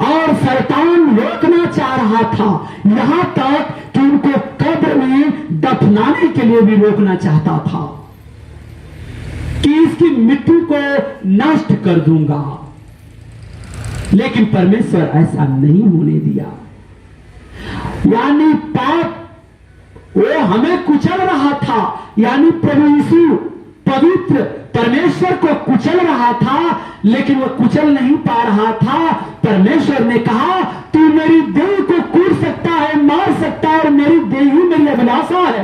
Speaker 2: और शैतान रोकना चाह रहा था, यहां तक कि उनको कब्र में दफनाने के लिए भी रोकना चाहता था कि इसकी मृत्यु को नष्ट कर दूंगा। लेकिन परमेश्वर ऐसा नहीं होने दिया। यानी पाप वो हमें कुचल रहा था, यानी प्रभु यीशु पवित्र परमेश्वर को कुचल रहा था, लेकिन वो कुचल नहीं पा रहा था। परमेश्वर ने कहा, तू मेरी देह को कूट सकता है, मार सकता है, और मेरी देह ही मेरी अभिलाषा है,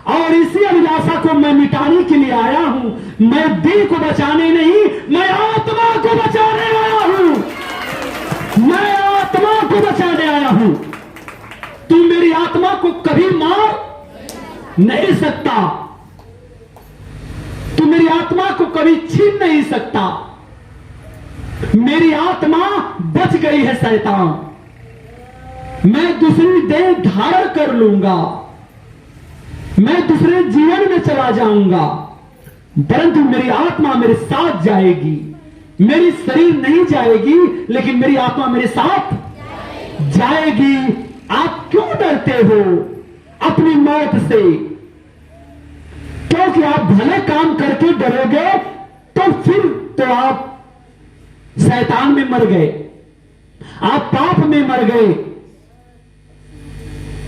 Speaker 2: और इसी अभिलाषा को मैं मिटाने के लिए आया हूं। मैं देह को बचाने नहीं, मैं आत्मा को बचाने आया हूं। मैं आत्मा को बचाने आया हूं। तू मेरी आत्मा को कभी मार नहीं सकता, तू मेरी आत्मा को कभी छीन नहीं सकता। मेरी आत्मा बच गई है शैतान, मैं दूसरी देह धारण कर लूंगा, मैं दूसरे जीवन में चला जाऊंगा, परंतु मेरी आत्मा मेरे साथ जाएगी। मेरी शरीर नहीं जाएगी, लेकिन मेरी आत्मा मेरे साथ जाएगी। आप क्यों डरते हो अपनी मौत से? क्योंकि आप भले काम करके डरोगे तो फिर तो आप शैतान में मर गए, आप पाप में मर गए।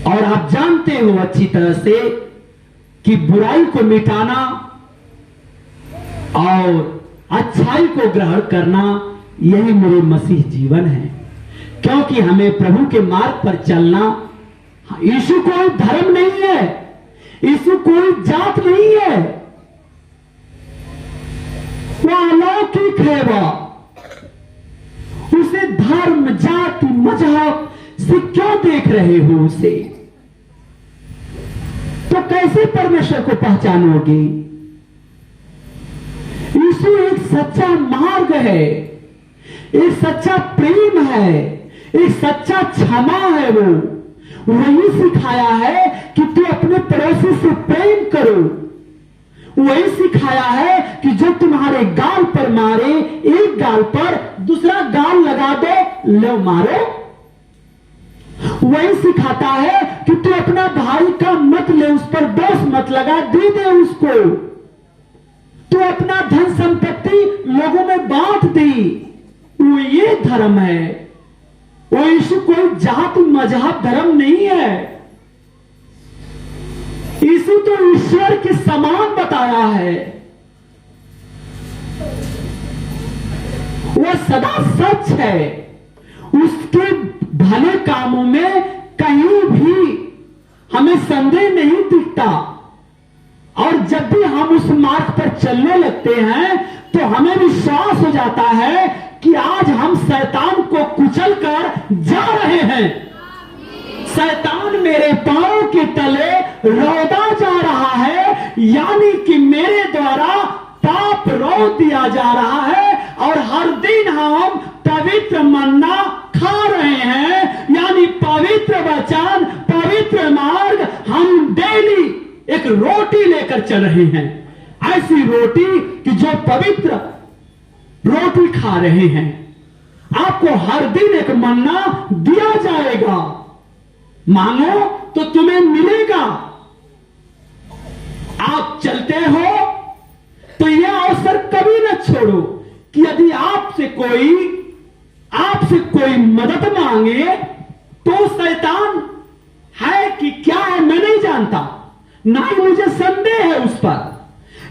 Speaker 2: और आप जानते हो अच्छी तरह से कि बुराई को मिटाना और अच्छाई को ग्रहण करना, यही मेरे मसीह जीवन है। क्योंकि हमें प्रभु के मार्ग पर चलना, यीशु कोई धर्म नहीं है, यीशु कोई जात नहीं है, वो अलौकिक है। वह उसे धर्म जाति मजहब से क्यों देख रहे हो? उसे तो कैसे परमेश्वर को पहचानोगे? यीशु एक सच्चा मार्ग है, एक सच्चा प्रेम है, एक सच्चा क्षमा है। वो वही सिखाया है कि तू अपने पड़ोसी से प्रेम करो। वही सिखाया है कि जो तुम्हारे गाल पर मारे, एक गाल पर दूसरा गाल लगा दो, लो मारो। वही सिखाता है कि तू अपना भाई का मत ले, उस पर दोष मत लगा, दे दे उसको। तू अपना धन संपत्ति लोगों में बांट दी। वो ये धर्म है। वो यीशु कोई जात मजहब धर्म नहीं है। यीशु तो ईश्वर के समान बताया है। वो सदा सच है। उसके भले कामों में कहीं भी हमें संदेह नहीं दिखता। और जब भी हम उस मार्ग पर चलने लगते हैं तो हमें विश्वास हो जाता है कि आज हम शैतान को कुचल कर जा रहे हैं। शैतान मेरे पांव के तले रौदा जा रहा है, यानी कि मेरे द्वारा पाप रोक दिया जा रहा है। और हर दिन हम पवित्र मन्ना खा रहे हैं, यानी पवित्र वचन, पवित्र मार्ग हम डेली एक रोटी लेकर चल रहे हैं। ऐसी रोटी कि जो पवित्र रोटी खा रहे हैं। आपको हर दिन एक मन्ना दिया जाएगा, मांगो तो तुम्हें मिलेगा। आप चलते हो तो यह अवसर कभी न छोड़ो कि यदि आपसे कोई मदद मांगे तो शैतान है कि क्या है मैं नहीं जानता, ना ही मुझे संदेह है उस पर,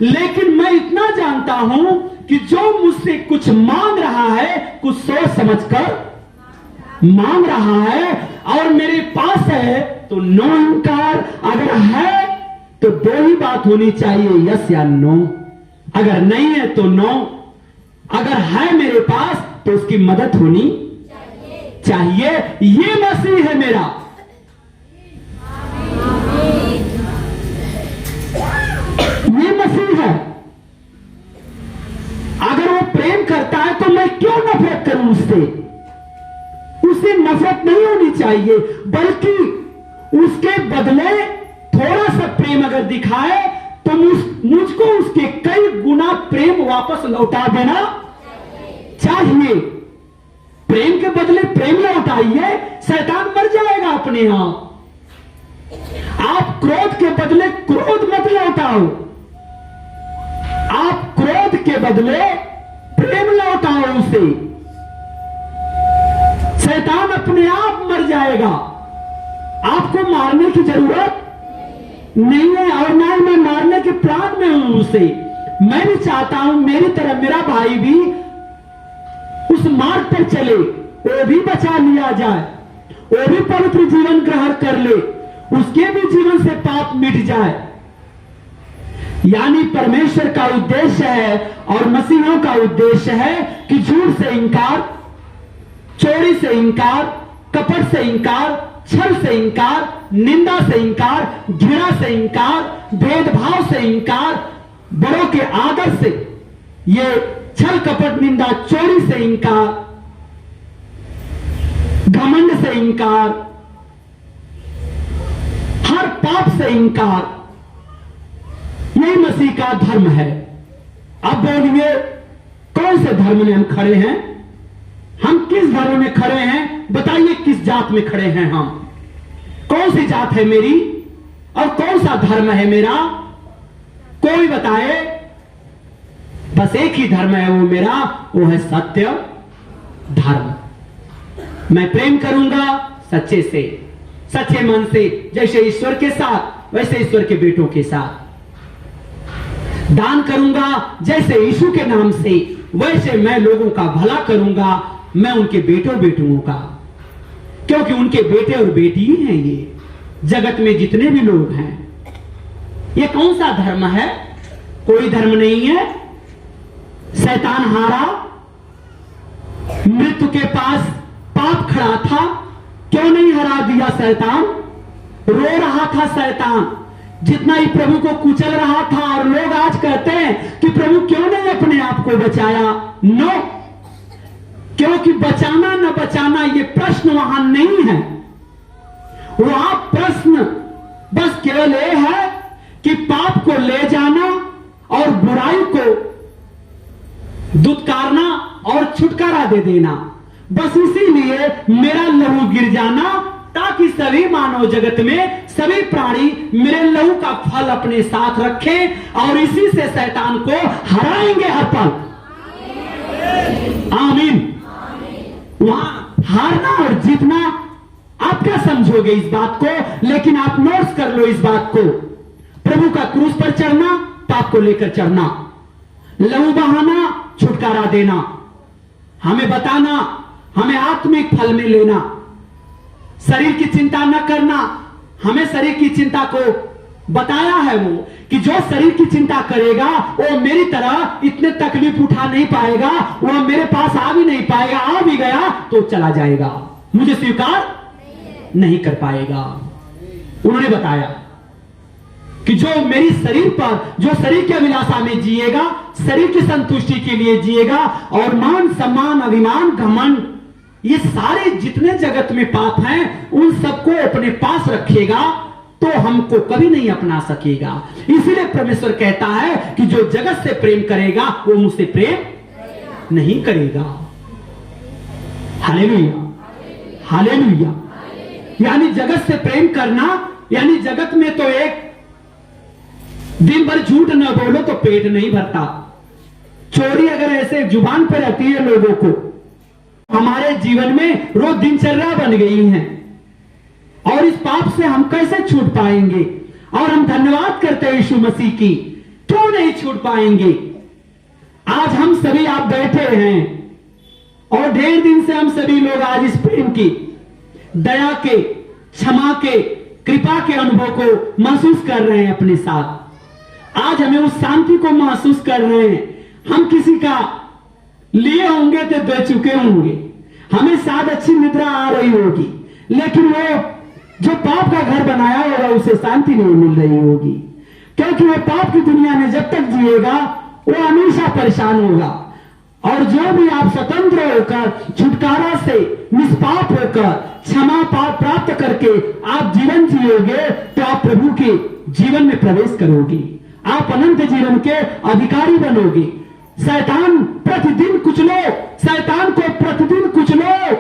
Speaker 2: लेकिन मैं इतना जानता हूं कि जो मुझसे कुछ मांग रहा है कुछ सोच समझकर मांग रहा है, और मेरे पास है तो नो इनकार, अगर है तो दो ही बात होनी चाहिए, यस या नो। अगर नहीं है तो नो, अगर है मेरे पास तो उसकी मदद होनी चाहिए। ये मसीह है मेरा। ये मसीह है। अगर वो प्रेम करता है तो मैं क्यों नफरत करूं उससे? उससे नफरत नहीं होनी चाहिए, बल्कि उसके बदले थोड़ा सा प्रेम अगर दिखाए तो मुझको उसके कई गुना प्रेम वापस लौटा देना चाहिए। प्रेम के बदले प्रेम लौटाइए, शैतान मर जाएगा अपने आप। आप क्रोध के बदले क्रोध मत लौटाओ, आप क्रोध के बदले प्रेम लौटाओ उसे, शैतान अपने आप मर जाएगा। आपको मारने की जरूरत नहीं है, और ना ही मैं मारने के प्लान में हूं उसे। मैं भी चाहता हूं मेरी तरह मेरा भाई भी उस मार्ग पर चले, वो भी बचा लिया जाए, वो भी पवित्र जीवन ग्रहण कर ले, उसके भी जीवन से पाप मिट जाए। यानी परमेश्वर का उद्देश्य है और मसीहों का उद्देश्य है कि झूठ से इंकार, चोरी से इंकार, कपट से इंकार, छल से इंकार, निंदा से इंकार, घृणा से इंकार, भेदभाव से इंकार, बड़ों के आदर से, ये छल कपट निंदा चोरी से इंकार, घमंड से इंकार, हर पाप से इंकार, यही मसीह का धर्म है। अब बोलिए कौन से धर्म में हम खड़े हैं? हम किस धर्म में खड़े हैं? बताइए किस जात में खड़े हैं हम? कौन सी जात है मेरी और कौन सा धर्म है मेरा? कोई बताए। बस एक ही धर्म है वो मेरा, वो है सत्य धर्म। मैं प्रेम करूंगा सच्चे से, सच्चे मन से, जैसे ईश्वर के साथ वैसे ईश्वर के बेटों के साथ। दान करूंगा जैसे यीशु के नाम से, वैसे मैं लोगों का भला करूंगा, मैं उनके बेटों का, क्योंकि उनके बेटे और बेटी हैं ये जगत में जितने भी लोग हैं। ये कौन सा धर्म है? कोई धर्म नहीं है। शैतान हारा, मृत्यु के पास पाप खड़ा था, क्यों नहीं हरा दिया शैतान? रो रहा था शैतान, जितना ही प्रभु को कुचल रहा था, और लोग आज कहते हैं कि प्रभु क्यों नहीं अपने आप को बचाया? नो, क्योंकि बचाना न बचाना ये प्रश्न वहां नहीं है। वहां प्रश्न बस केवल ये है कि पाप को ले जाना और बुराई को दुत्कारना और छुटकारा दे देना। बस इसीलिए मेरा लहू गिर जाना, ताकि सभी मानव जगत में सभी प्राणी मेरे लहू का फल अपने साथ रखें, और इसी से शैतान को हराएंगे हर पल। आमीन। वहां हारना और जीतना आप क्या समझोगे इस बात को? लेकिन आप नोट्स कर लो इस बात को। प्रभु का क्रूस पर चढ़ना, पाप को लेकर चढ़ना, लहू बहाना, छुटकारा देना, हमें बताना, हमें आत्मिक फल में लेना, शरीर की चिंता न करना। हमें शरीर की चिंता को बताया है वो कि जो शरीर की चिंता करेगा वो मेरी तरह इतने तकलीफ उठा नहीं पाएगा, वो मेरे पास आ भी नहीं पाएगा, आ भी गया तो चला जाएगा, मुझे स्वीकार नहीं कर पाएगा। उन्होंने बताया कि जो मेरी शरीर पर, जो शरीर की अभिलाषा में जिएगा, शरीर की संतुष्टि के लिए जिएगा, और मान सम्मान अभिमान घमंड ये सारे जितने जगत में पाप हैं उन सबको अपने पास रखेगा, तो हमको कभी नहीं अपना सकेगा। इसीलिए परमेश्वर कहता है कि जो जगत से प्रेम करेगा वो मुझसे प्रेम नहीं करेगा। Hallelujah, hallelujah. यानी जगत से प्रेम करना, यानी जगत में तो एक दिन भर झूठ न बोलो तो पेट नहीं भरता। चोरी अगर ऐसे जुबान पर रहती है लोगों को, हमारे जीवन में रोज दिनचर्या बन गई है, और इस पाप से हम कैसे छूट पाएंगे? और हम धन्यवाद करते हैं यीशु मसीह की, क्यों नहीं छूट पाएंगे? आज हम सभी आप बैठे हैं और ढेर दिन से हम सभी लोग आज इस प्रेम की, दया के, क्षमा के, कृपा के अनुभव को महसूस कर रहे हैं अपने साथ। आज हमें उस शांति को महसूस कर रहे हैं। हम किसी का लिए होंगे तो दे चुके होंगे, हमें शायद अच्छी निद्रा आ रही होगी, लेकिन वो जो पाप का घर बनाया होगा उसे शांति नहीं मिल रही होगी, क्योंकि वो पाप की दुनिया में जब तक जिएगा वो हमेशा परेशान होगा। और जो भी आप स्वतंत्र होकर, छुटकारा से, निष्पाप होकर, क्षमा पाप प्राप्त करके आप जीवन जियोगे तो आप प्रभु के जीवन में प्रवेश करोगे, आप अनंत जीवन के अधिकारी बनोगे। शैतान प्रतिदिन कुचलो, शैतान को प्रतिदिन कुचलो,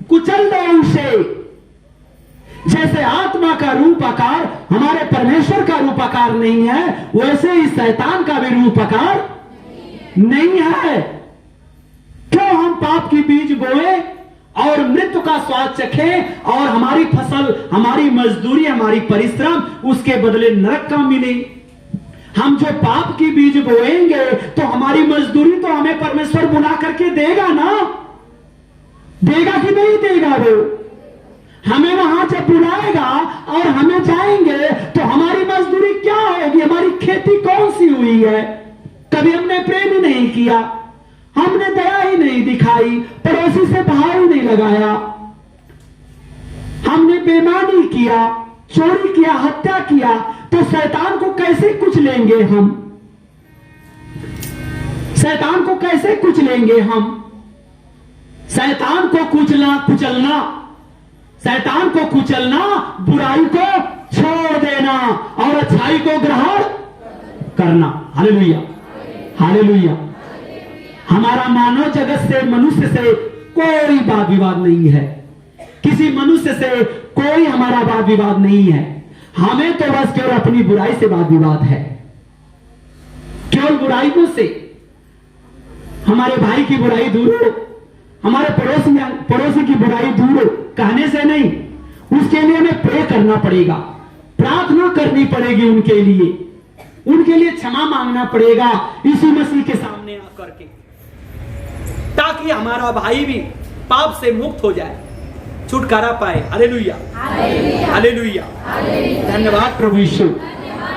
Speaker 2: कुचल दो उसे। जैसे आत्मा का रूप आकार हमारे परमेश्वर का रूप आकार नहीं है, वैसे ही शैतान का भी रूप आकार नहीं है। क्यों हम पाप की बीज बोए और मृत्यु का स्वाद चखें और हमारी फसल, हमारी मजदूरी, हमारी परिश्रम उसके बदले नरक का मिले? हम जो पाप की बीज बोएंगे तो हमारी मजदूरी तो हमें परमेश्वर बुला करके देगा ना, देगा कि नहीं देगा? वो हमें वहां जब बुलाएगा और हमें जाएंगे तो हमारी मजदूरी क्या होगी? हमारी खेती कौन सी हुई है? कभी हमने प्रेम ही नहीं किया, हमने दया ही नहीं दिखाई, पड़ोसी से भाव ही नहीं लगाया, हमने बेईमानी किया, चोरी किया, हत्या किया, तो शैतान को कैसे कुछ लेंगे हम? शैतान को कैसे कुछ लेंगे हम? शैतान को कुचलना, शैतान को कुचलना, बुराई को छोड़ देना और अच्छाई को ग्रहण करना। Hallelujah, hallelujah. हमारा मानव जगत से, मनुष्य से कोई वाद विवाद नहीं है, किसी मनुष्य से कोई हमारा वाद विवाद नहीं है। हमें तो बस केवल अपनी बुराई से वाद विवाद है, केवल बुराइयों से। हमारे भाई की बुराई दूर हो, हमारे पड़ोसी की बुराई दूर हो, कहने से नहीं, उसके लिए हमें प्रे करना पड़ेगा, प्रार्थना करनी पड़ेगी उनके लिए क्षमा मांगना पड़ेगा यीशु मसीह के सामने आकर के, ताकि हमारा भाई भी पाप से मुक्त हो जाए, छुटकारा पाए। Hallelujah, hallelujah. धन्यवाद प्रभु यीशु,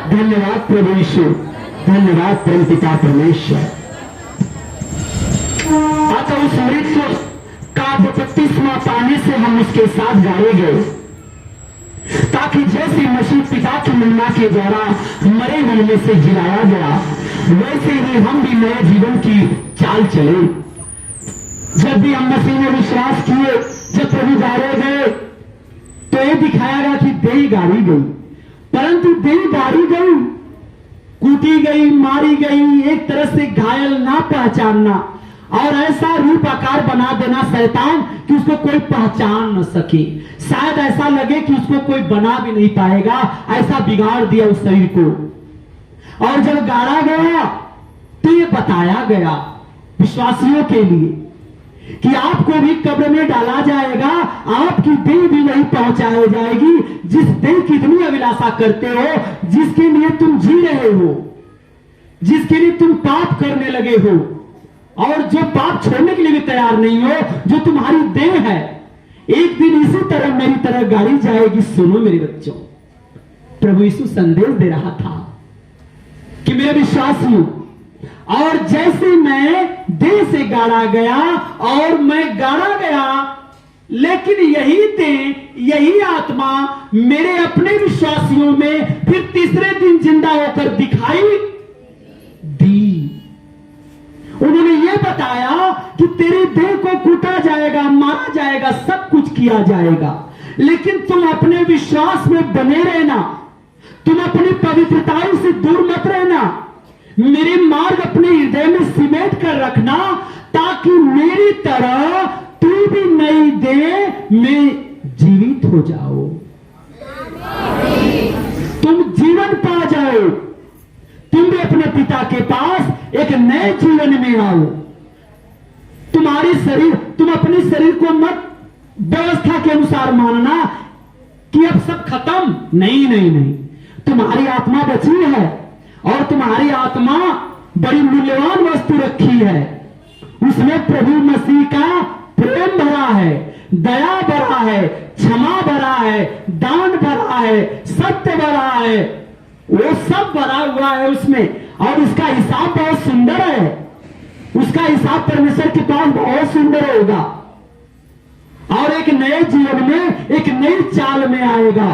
Speaker 2: धन्यवाद प्रभु यीशु, धन्यवाद परम पिता परमेश्वर। अच्छा, उस मृत्यु का बपतिस्मा पाने से हम उसके साथ गाड़े गए, ताकि जैसे मसीह पिता की महिमा के द्वारा मरे हुए में से जिलाया गया, वैसे ही हम भी नए जीवन की चाल चले। जब भी हम मसीह में विश्वास किए, जब प्रभु गाड़े गए, तो ये दिखाया गया कि देह गाड़ी गई, परंतु देह गाड़ी गई, कूटी गई, मारी गई, एक तरह से घायल ना पहचानना और ऐसा रूप आकार बना देना शैतान कि उसको कोई पहचान न सके, शायद ऐसा लगे कि उसको कोई बना भी नहीं पाएगा, ऐसा बिगाड़ दिया उस शरीर को। और जब गाड़ा गया तो ये बताया गया विश्वासियों के लिए कि आपको भी कब्र में डाला जाएगा, आपकी देह भी वहीं पहुंचाई जाएगी जिस देह की इतनी अभिलाषा करते हो, जिसके लिए तुम जी रहे हो, जिसके लिए तुम पाप करने लगे हो, और जो पाप छोड़ने के लिए भी तैयार नहीं हो, जो तुम्हारी देह है, एक दिन इसी तरह मेरी तरह गाड़ी जाएगी। सुनो मेरे बच्चों, प्रभु यीशु संदेश दे रहा था कि मेरे विश्वासियों, और जैसे मैं देह से गाड़ा गया और मैं गाड़ा गया, लेकिन यही देह, यही आत्मा मेरे अपने विश्वासियों में फिर तीसरे दिन जिंदा होकर दिखाई दी। उन्होंने ये बताया कि तेरे देह को कूटा जाएगा, मारा जाएगा, सब कुछ किया जाएगा, लेकिन तुम अपने विश्वास में बने रहना, तुम अपनी पवित्रताओं से दूर मत रहना, मेरे मार्ग अपने हृदय में सिमेट कर रखना, ताकि मेरी तरह तू भी नई देह में जीवित हो जाओ, तुम जीवन पा जाओ, तुम भी अपने पिता के पास एक नए जीवन में आओ। तुम्हारी शरीर, तुम अपने शरीर को मत व्यवस्था के अनुसार मानना कि अब सब खत्म, नहीं नहीं नहीं, तुम्हारी आत्मा बची है और तुम्हारी आत्मा बड़ी मूल्यवान वस्तु रखी है, उसमें प्रभु मसीह का प्रेम भरा है, दया भरा है, क्षमा भरा है, दान भरा है, सत्य भरा है, वो सब भरा हुआ है उसमें, और उसका हिसाब बहुत सुंदर है, उसका हिसाब परमेश्वर के पास बहुत सुंदर होगा, और एक नए जीवन में, एक नई चाल में आएगा।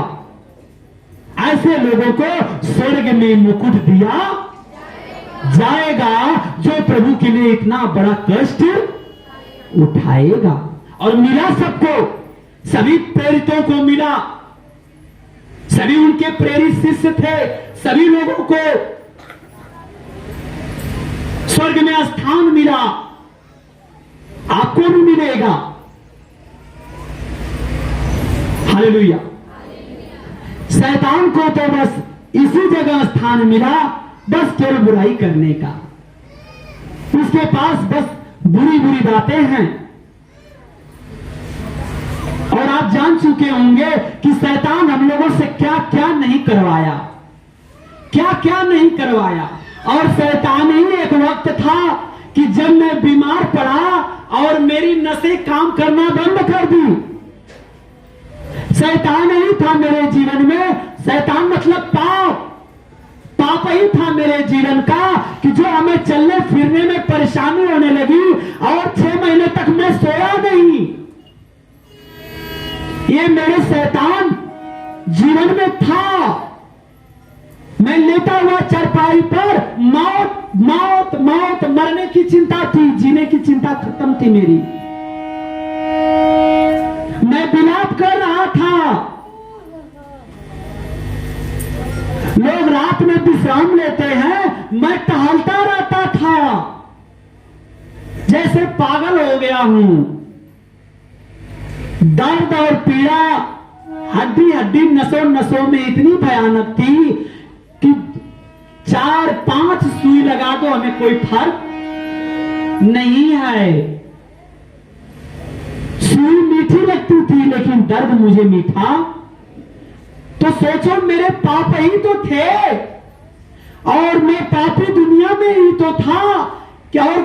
Speaker 2: ऐसे लोगों को स्वर्ग में मुकुट दिया जाएगा जो प्रभु के लिए इतना बड़ा कष्ट उठाएगा। और मिला सबको, सभी प्रेरितों को मिला, सभी उनके प्रेरित शिष्य थे, सभी लोगों को स्वर्ग में स्थान मिला, आपको भी मिलेगा। हालेलुया। शैतान को तो बस इसी जगह स्थान मिला, बस केवल बुराई करने का, उसके पास बस बुरी बुरी बातें हैं। और आप जान चुके होंगे कि शैतान हम लोगों से क्या क्या नहीं करवाया, क्या क्या नहीं करवाया। और शैतान ही एक वक्त था कि जब मैं बीमार पड़ा और मेरी नसें काम करना बंद कर दी, शैतान ही था मेरे जीवन में, शैतान मतलब पाप, पाप ही था मेरे जीवन का कि जो हमें चलने फिरने में परेशानी होने लगी और 6 महीने तक मैं सोया नहीं। ये मेरे शैतान जीवन में था। मैं लेटा हुआ चारपाई पर, मौत मौत मौत, मरने की चिंता थी, जीने की चिंता खत्म थी मेरी। मैं विलाप कर रहा था। लोग रात में विश्राम लेते हैं, मैं टहलता रहता था, जैसे पागल हो गया हूं। दर्द और पीड़ा हड्डी हड्डी नसों नसों में इतनी भयानक थी कि 4-5 सुई लगा दो हमें कोई फर्क नहीं है। सुई मीठी लगती थी लेकिन दर्द मुझे मीठा। तो सोचो मेरे पाप ही तो थे और मैं पापी दुनिया में ही तो था क्या, और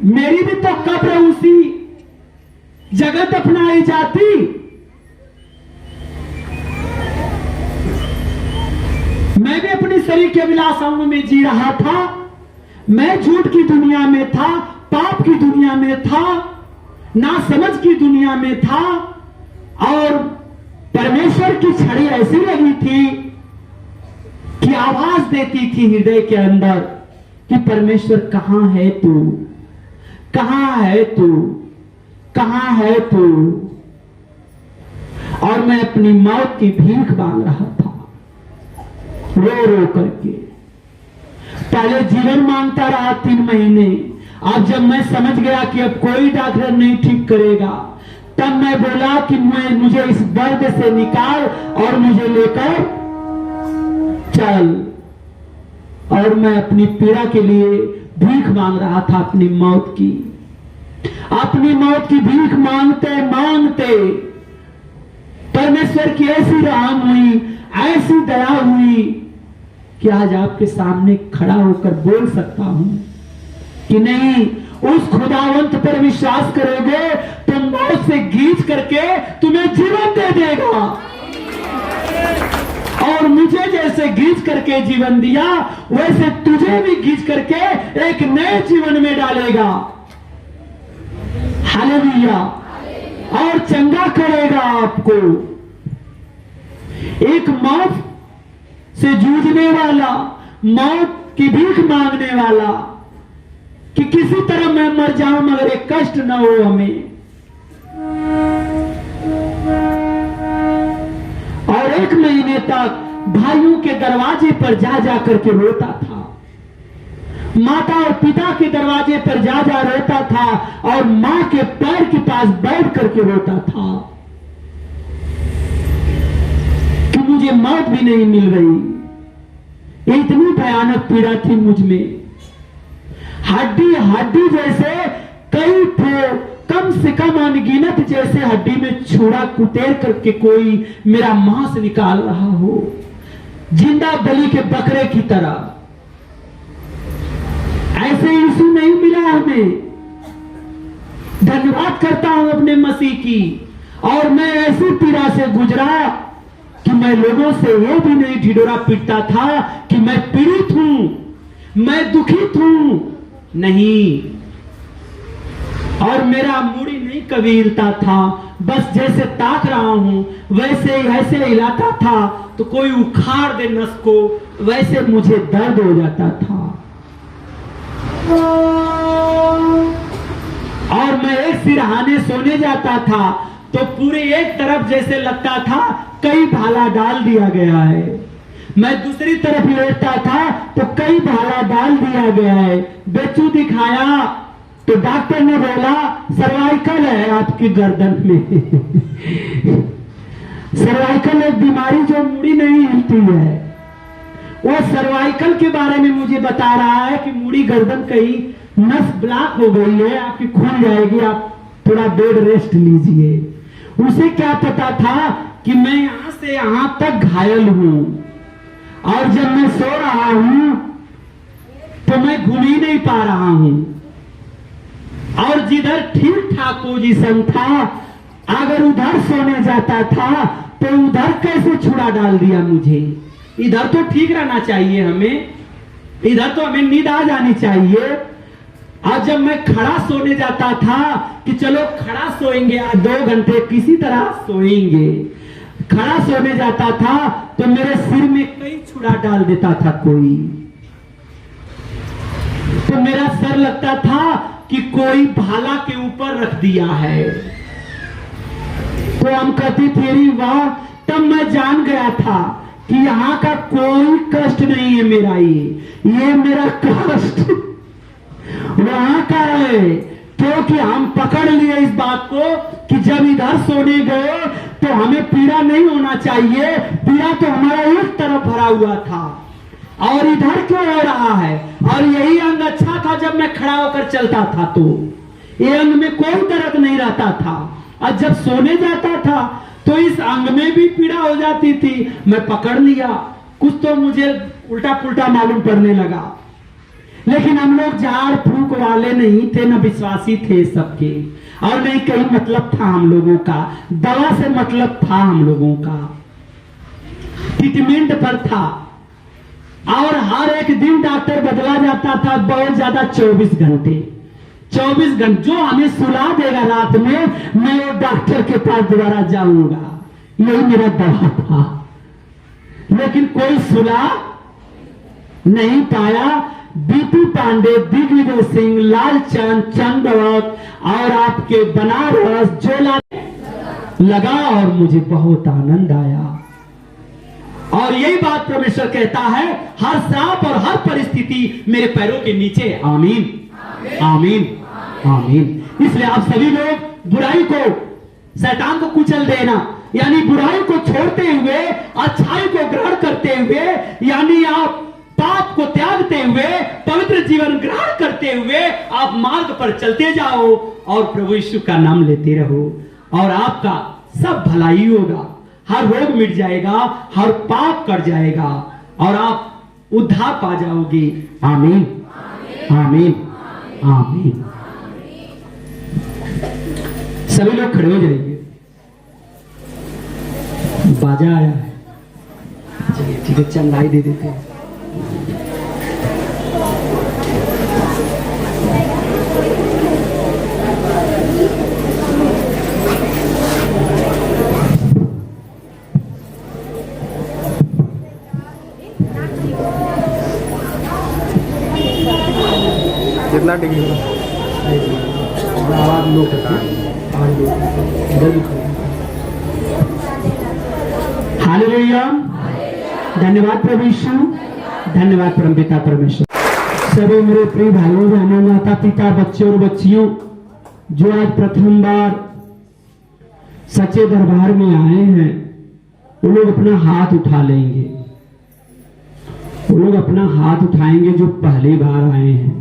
Speaker 2: मेरी भी तो कब्र उसी जगत अपनाई जाती। मैं भी अपनी शरीर के अभिलाषाओं में जी रहा था, मैं झूठ की दुनिया में था, पाप की दुनिया में था, नासमझ की दुनिया में था। और परमेश्वर की छड़ी ऐसी लगी थी कि आवाज देती थी हृदय के अंदर कि परमेश्वर कहां है तू, कहां है तू, कहां है तू। और मैं अपनी मौत की भीख मांग रहा था, रो रो करके। पहले जीवन मांगता रहा 3 महीने। अब जब मैं समझ गया कि अब कोई डॉक्टर नहीं ठीक करेगा, तब मैं बोला कि मुझे इस दर्द से निकाल और मुझे लेकर चल। और मैं अपनी पीड़ा के लिए भीख मांग रहा था, अपनी मौत की, अपनी मौत की भीख मांगते मांगते परमेश्वर की ऐसी रहम हुई, ऐसी दया हुई कि आज आपके सामने खड़ा होकर बोल सकता हूं कि नहीं, उस खुदावंत पर विश्वास करोगे तो मौत से गीच करके तुम्हें जीवन दे देगा। और मुझे जैसे गीच करके जीवन दिया, वैसे तुझे भी गीच करके एक नए जीवन में डालेगा। हालेलुया। और चंगा करेगा आपको। एक मौत से जूझने वाला, मौत की भीख मांगने वाला कि किसी तरह मैं मर जाऊं मगर एक कष्ट न हो हमें। और 1 महीने तक भाइयों के दरवाजे पर जा जा करके रोता था, माता और पिता के दरवाजे पर जा जा रोता था और मां के पैर के पास बैठ करके रोता था कि मुझे मौत भी नहीं मिल रही। इतनी भयानक पीड़ा थी मुझ में, हड्डी हड्डी जैसे कई ठो कम से कम अनगिनत जैसे हड्डी में छुरा कुतेर करके कोई मेरा मांस निकाल रहा हो, जिंदा बलि के बकरे की तरह। ऐसे यीशु नहीं मिला हमें। धन्यवाद करता हूं अपने मसीह की। और मैं ऐसी पीड़ा से गुजरा कि मैं लोगों से ये भी नहीं ढिढोरा पीटता था कि मैं पीड़ित हूं, मैं दुखित हूं, नहीं। और मेरा मुड़ी नहीं कभी हिलता था, बस जैसे ताक रहा हूं वैसे ऐसे हिलाता था तो कोई उखाड़ दे नस को, वैसे मुझे दर्द हो जाता था। और मैं एक सिरहाने सोने जाता था तो पूरे एक तरफ जैसे लगता था कई भाला डाल दिया गया है, मैं दूसरी तरफ लेटता था तो कई भाला डाल दिया गया है। बेचू दिखाया तो डॉक्टर ने बोला सर्वाइकल है आपकी गर्दन में। सर्वाइकल एक बीमारी जो मुड़ी नहीं हिलती है। वो सर्वाइकल के बारे में मुझे बता रहा है कि मुड़ी गर्दन कहीं नस ब्लॉक हो गई है, आपकी खुल जाएगी, आप थोड़ा बेड रेस्ट लीजिए। उसे क्या पता था कि मैं यहां से यहां तक घायल हूं और जब मैं सो रहा हूं तो मैं घूम ही नहीं पा रहा हूं। और जिधर ठीक ठाक पोजीशन था, अगर उधर सोने जाता था तो उधर कैसे छुरा डाल दिया मुझे। इधर तो ठीक रहना चाहिए हमें, इधर तो हमें नींद आ जानी चाहिए। आज जब मैं खड़ा सोने जाता था कि चलो खड़ा सोएंगे 2 घंटे किसी तरह सोएंगे, खड़ा सोने जाता था तो मेरे सिर में कई छुरा डाल देता था कोई, तो मेरा सर लगता था कि कोई भाला के ऊपर रख दिया है। तो हम कहती थी वाह, तब मैं जान गया था कि यहाँ का कोई कष्ट नहीं है मेरा, ये मेरा कष्ट वहां का है। क्योंकि हम पकड़ लिए इस बात को कि जब इधर सोने गए तो हमें पीड़ा नहीं होना चाहिए, पीड़ा तो हमारा एक तरफ भरा हुआ था और इधर क्यों हो रहा है। और यही अंग अच्छा था, जब मैं खड़ा होकर चलता था तो ये अंग में कोई दर्द नहीं रहता था, और जब सोने जाता था तो इस अंग में भी पीड़ा हो जाती थी। मैं पकड़ लिया, कुछ तो मुझे उल्टा पुल्टा मालूम पड़ने लगा। लेकिन हम लोग झाड़ फूक वाले नहीं थे, न विश्वासी थे सबके, और नहीं कहीं मतलब था हम लोगों का, दवा से मतलब था हम लोगों का, ट्रीटमेंट पर था। और हर एक दिन डॉक्टर बदला जाता था, बहुत ज्यादा 24 घंटे 24 घंटे जो हमें सुला देगा रात में, मैं वो डॉक्टर के पास दोबारा जाऊंगा, यही मेरा दवा था। लेकिन कोई सुला नहीं पाया। बीपी पांडे, दिग्विजय सिंह, लालचंद, चंद्रवत और आपके बनारस जोला लगा और मुझे बहुत आनंद आया। और यही बात परमेश्वर कहता है, हर श्राप और हर परिस्थिति मेरे पैरों के नीचे। आमीन आमीन आमीन। इसलिए आप सभी लोग बुराई को, शैतान को कुचल देना, यानी बुराई को छोड़ते हुए अच्छाई को ग्रहण करते हुए, यानी आप पाप को त्यागते हुए पवित्र जीवन ग्रहण करते हुए आप मार्ग पर चलते जाओ और प्रभु यीशु का नाम लेते रहो, और आपका सब भलाई होगा, हर रोग मिट जाएगा, हर पाप कट जाएगा और आप उद्धार पा जाओगे। आमीन आमीन आमीन। सभी लोग खड़े हो जाएंगे। बाजा आया है, चलिए ठीक है, चंगाई दे देते हैं।
Speaker 3: कितना डिग्री
Speaker 2: आवाज लो करके इधर भी हालेलुया। धन्यवाद प्रभु यीशु, धन्यवाद परमपिता परमेश्वर। सभी मेरे प्रिय भाइयों बहनों, माता पिता, बच्चे और बच्चियों जो आज प्रथम बार सच्चे दरबार में आए हैं, वो लोग अपना हाथ उठा लेंगे। वो लोग अपना हाथ उठाएंगे जो पहली बार आए हैं।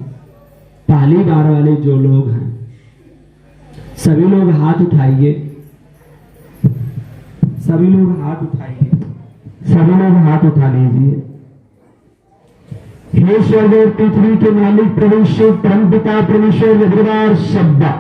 Speaker 2: पहली बार वाले जो लोग हैं, सभी लोग हाथ उठाइए। सभी लोग हाथ उठाइए। सभी लोग हाथ उठा लीजिए। हे स्वर्ग और पृथ्वी के मालिक प्रभु शिव परम पिता परमेश्वर विद्रवार शब्दा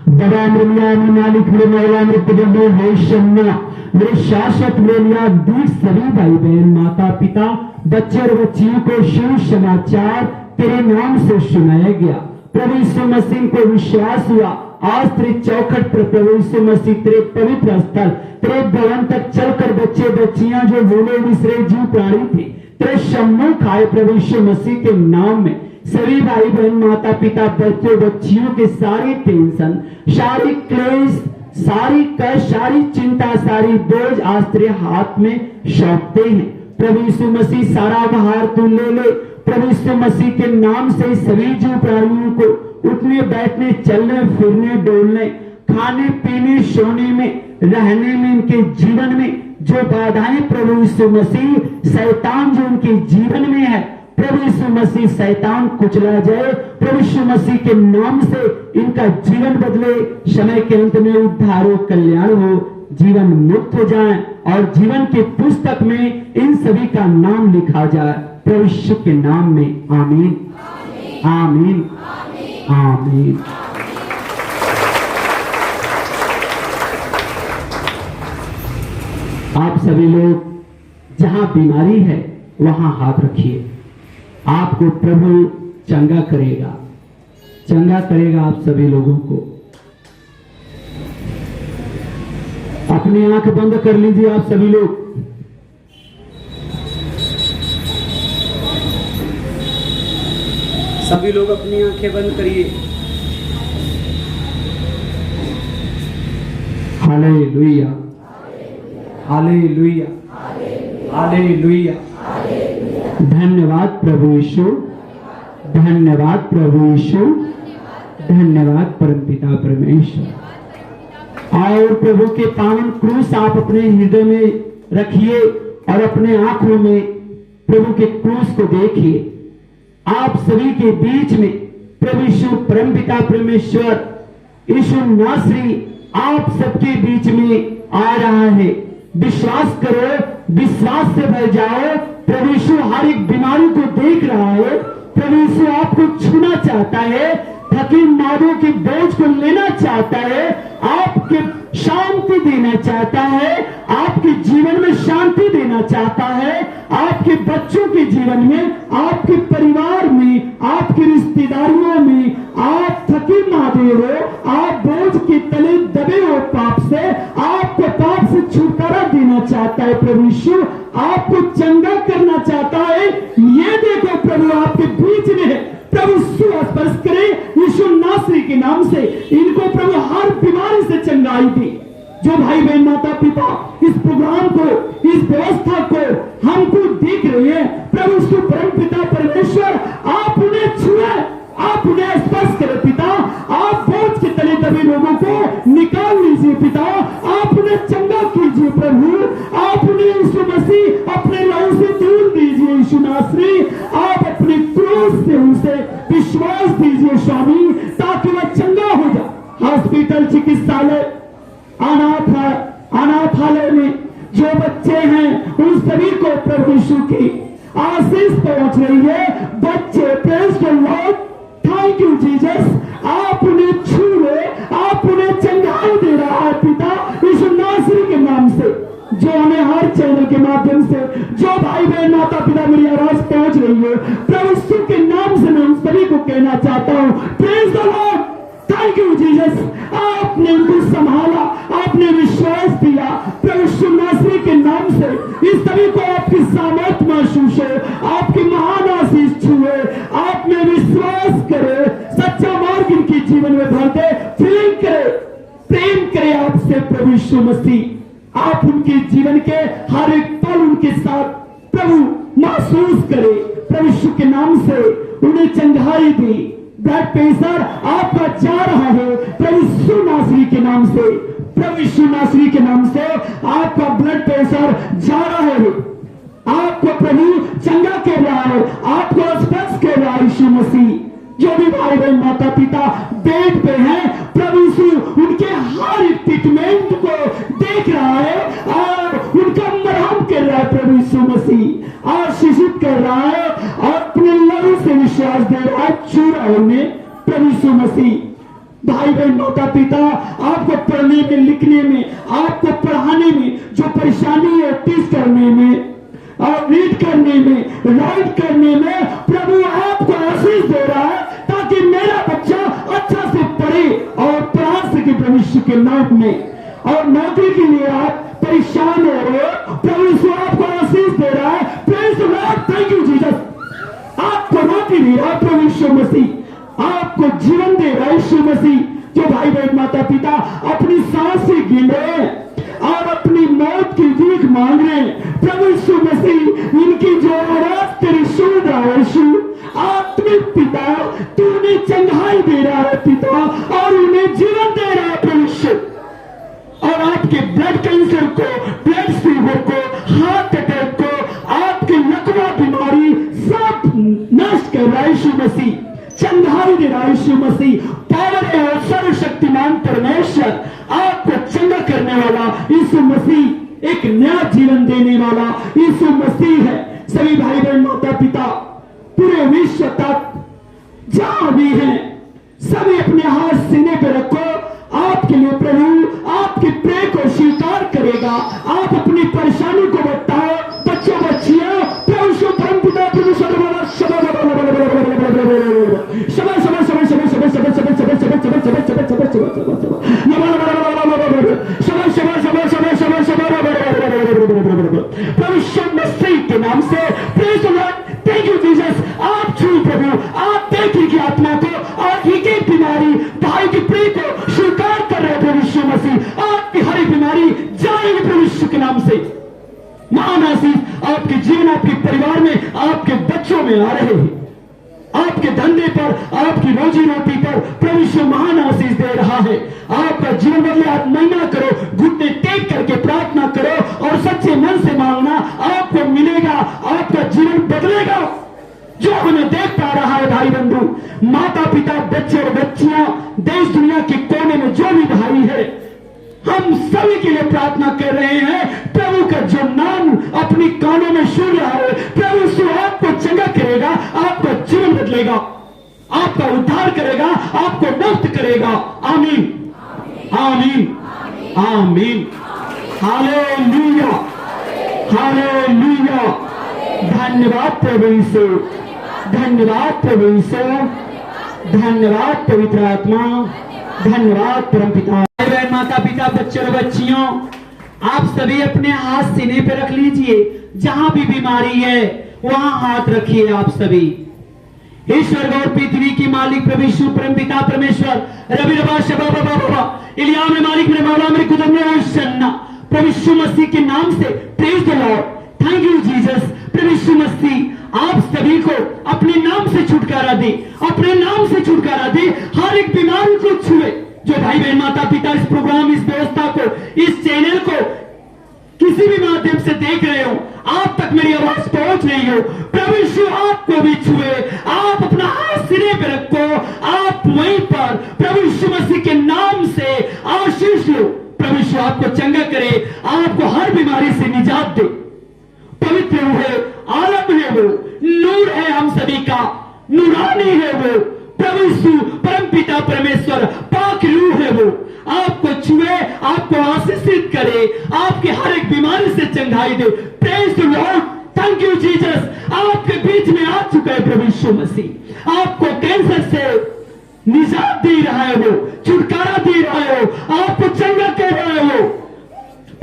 Speaker 2: बड़ा मृलिया मालिक महिला मृत्यु हे शम्या मेरे शाश्वत मेलिया दीप सभी भाई बहन, माता पिता, बच्चे और बच्चियों को शुभ समाचार तेरे नाम से सुनाया गया। प्रभु यीशु मसीह को विश्वास हुआ। आज तेरे चौखट पर प्रभु यीशु मसीह तेरे पवित्र स्थल तेरे भवन तक चलकर बच्चे बच्चियां जो भूले बिसरे जीव प्राणी थे तेरे सम्मुख आए। प्रभु यीशु मसीह के नाम में सभी भाई बहन, माता पिता, बच्चे बच्चियों के सारी टेंशन, सारी क्लेश, सारी कष्ट, सारी चिंता, सारी बोझ आज तेरे हाथ में सौंपते हैं। प्रभु यीशु मसीह सारा भार तू ले ले। प्रभु यीशु मसीह के नाम से सभी जीव प्राणियों को उठने बैठने, चलने फिरने, डोलने, खाने पीने, सोने में, रहने में, इनके जीवन में जो बाधाएं प्रभु यीशु मसीह शैतान जो उनके जीवन में है, प्रभु यीशु मसीह शैतान कुचला जाए। प्रभु यीशु मसीह के नाम से इनका जीवन बदले। समय के अंत में उद्धार हो, कल्याण हो, जीवन मुक्त हो जाए और जीवन के पुस्तक में इन सभी का नाम लिखा जाए। प्रभु यीशु के नाम में आमीन, आमीन, आमीन। आप सभी लोग जहां बीमारी है वहां हाथ रखिए। आपको प्रभु चंगा करेगा, चंगा करेगा आप सभी लोगों को। अपनी आंख बंद कर लीजिए आप सभी लोग। सभी लोग अपनी आंखें बंद करिए। Hallelujah, hallelujah, hallelujah. धन्यवाद प्रभु यीशु, धन्यवाद प्रभु यीशु, धन्यवाद परमपिता परमेश्वर। और प्रभु के पावन क्रूस आप अपने हृदय में रखिए और अपने आंखों में प्रभु के क्रूस को देखिए। आप सभी के बीच में प्रभु यीशु परमपिता परमेश्वर यीशु नासरी आप सबके बीच में आ रहा है। विश्वास करो, विश्वास से भर जाओ। प्रभु यीशु हर एक बीमारी को देख रहा है। प्रभु यीशु आपको छूना चाहता है, थकी मादों के बोझ को लेना चाहता है, आपके शांति देना चाहता है, आपके जीवन में शांति देना चाहता है, आपके बच्चों के जीवन में, आपके परिवार में, आपकी रिश्तेदारियों में। आप थकी मादे हो, आप बोझ के तले दबे हो पाप से, आपको पाप से छुटकारा देना चाहता है। प्रभु यीशु आपको चंगा करना चाहता है। ये देखो प्रभु आपके बीच में है। प्रभु स्पर्श करे यीशु नासरी के नाम से। इनको प्रभु हर बीमारी से चंगाई दी। जो भाई बहन, माता पिता इस प्रोग्राम को, इस व्यवस्था को हमको देख रहे हैं, प्रभु परम पिता परमेश्वर आप उन्हें छुए, आप उन्हें स्पर्श करें पिता। आप बोझ के तले दबे लोगों को निकाल लीजिए पिता। आप उन्हें चंगा कीजिए प्रभु। आप उन्हें यीशु मसीह अपने लहू से दूर दीजिए यीशु नासरी। आप अपने क्रूस से उनसे विश्वास दीजिए स्वामी, ताकि वह चंगा हो जाए। हॉस्पिटल, चिकित्सालय, अनाथालय में जो बच्चे हैं उन सभी को प्रभु यीशु की आशीष पहुंच रही है। बच्चे praise the lord, thank you Jesus. आप उन्हें छू लो, आप उन्हें चंगाई दे रहा है पिता यीशु नासरी के नाम से। जो हमें हर चैनल के माध्यम से जो भाई बहन, माता पिता मेरी आवाज पहुंच रही है, प्रभु यीशु के नाम से मैं उन सभी को कहना चाहता हूं, praise the lord, thank you Jesus. आपने उनको संभाला, आपने विश्वास दिया प्रभु यीशु नासरी के नाम से। इस सभी को आपकी सामर्थ महसूस हो, आपकी महान आशीष छुए, आप में विश्वास करे, सच्चा मार्ग इनके जीवन में भर दे, फीलिंग करे, प्रेम करे आपसे प्रभु यीशु मसीह। आप उनके जीवन के हर एक हाल उनके साथ प्रभु महसूस करे। प्रभु यीशु के नाम से उन्हें चंगाई दी। ब्लड प्रेशर आपका जा रहा है प्रभु यीशु नासरी के नाम से। प्रभु यीशु नासरी के नाम से आपका ब्लड प्रेशर जा रहा है। आपको प्रभु चंगा कर रहा है, आपको स्पर्श कर रहा है यीशु मसीह। जो भी भाई बहन माता पिता बेड पे हैं, प्रभु यीशु उनके हर ट्रीटमेंट को देख रहा है और उनका मरहम कर रहा है। प्रभु यीशु मसीह आशीषित कर रहा है और अपने लहू से विश्वास दे रहा है चूरा होने। प्रभु यीशु मसीह भाई बहन माता पिता आपको पढ़ने में, लिखने में, आपको पढ़ाने में जो परेशानी है, टेस्ट करने में और रीड करने में, राइट करने में, प्रभु आपको आशीष दे रहा है ताकि मेरा बच्चा अच्छा से पढ़े और पढ़ा सके प्रभु यीशु के नाम में। और नौकरी के लिए आप परेशान हो रहे हो, प्रभु यीशु आपको आशीष दे रहा है। Praise the lord, thank you Jesus. आपको नौकरी दे रहा है प्रभु यीशु मसीह, आपको जीवन दे रहा है यीशु मसीह। जो भाई बहन माता पिता अपनी सांसें गिन रहे हैं और अपनी मौत की भीख मांग रहे हैं, प्रभु यीशु मसीह इनकी जो आवाज तेरी सुन रहा है यीशु। आत्मिक पिता तू उन्हें चंगाई दे रहा है पिता और उन्हें जीवन दे रहा है प्रभु यीशु। और आपके ब्लड कैंसर को, ब्लड फीवर को, हार्ट अटैक को, आपके लकवा बीमारी सब नष्ट कर रहा है यीशु मसीह, चंगाई दे रहा है यीशु मसीह। पावर है और सर्वशक्तिमान परमेश्वर आपको चंगा करने वाला यीशु मसीह, एक नया जीवन देने वाला यीशु मसीह है। सभी भाई बहन माता पिता पूरे विश्व तक जहां भी हैं, सभी अपने हाथ सीने पे रखो। आपके लिए प्रभु आपके प्रेम को स्वीकार करेगा। आप अपनी परेशानी को बताओ। बच्चों बच्चियों, प्रभु से परम पिता प्रभु के नाम से praise the lord, thank you Jesus. आप छू प्रभु, आप देखिए की आत्मा को और एक एक बीमारी भाई की प्रेम को स्वीकार कर रहे प्रभु यीशु मसीह। आपकी हर बीमारी जाएगी प्रभु यीशु के नाम से। महान आशीष आपके जीवन, आपके परिवार में, आपके बच्चों में आ रहे हैं। आपके धंधे पर, आपकी रोजी रोटी पर प्रभु यीशु महान आशीष दे रहा है। आपका जीवन बदले। आप महीना करो, घुटने टेक करके प्रार्थना करो और सच्चे मन से मांगना, आपको मिलेगा, आपका जीवन बदलेगा। जो हमें देख पा रहा है भाई बंधु, माता पिता, बच्चे और बच्चियां, देश दुनिया के कोने में जो भी भाई है, हम सभी के लिए प्रार्थना कर रहे हैं। प्रभु का जो नाम अपनी कानों में सुन रहा है, प्रभु यीशु आपको चंगा करेगा, आपका जीवन बदलेगा, आपका उद्धार करेगा, आपको मुक्त करेगा। आमीन, आमीन, आमीन। Hallelujah, hallelujah. धन्यवाद प्रभु यीशु, धन्यवाद प्रभु यीशु, धन्यवाद पवित्र आत्मा, धन्यवाद परमपिता। बहन माता पिता, बच्चे और बच्चियों, आप सभी अपने हाथ सीने पे रख लीजिए। जहां भी बीमारी है वहां हाथ रखिए आप सभी। ईश्वर और पृथ्वी की मालिक प्रभु यीशु परमपिता परमेश्वर, रवि रबा शबा बाबा बाबा इलिया में मालिक मेरे मौला मेरे खुदा और सन्ना प्रभु यीशु मसीह के नाम से praise the lord, thank you Jesus. प्रभु यीशु मसीह आप सभी को अपने नाम से छुटकारा दे, अपने नाम से छुटकारा दे, हर एक बीमारी को छुए। जो भाई बहन माता पिता इस प्रोग्राम, इस व्यवस्था को, इस चैनल को किसी भी माध्यम से देख रहे हो, आप तक मेरी आवाज पहुंच रही हो, प्रभु यीशु आपको भी छुए। आप अपना हाथ सिरे पे रखो, आप वहीं पर प्रभु यीशु मसीह के नाम से आशीष लो। प्रभु यीशु आपको चंगा करे, आपको हर बीमारी से निजात दे। पवित्र है, आलम है वो, नूर है हम सभी का, नूरानी है वो प्रभु यीशु परमपिता परमेश्वर, पाक रूह है वो। आपको छुए, आपको आशीषित करे, आपके हर एक बीमारी से चंगाई दे। Praise the lord, thank you Jesus. आपके बीच में आ चुका है प्रभु यीशु मसीह, आपको कैंसर से निजात दे रहा है वो, छुटकारा दे रहा है वो, आपको चंगा कर रहा है वो।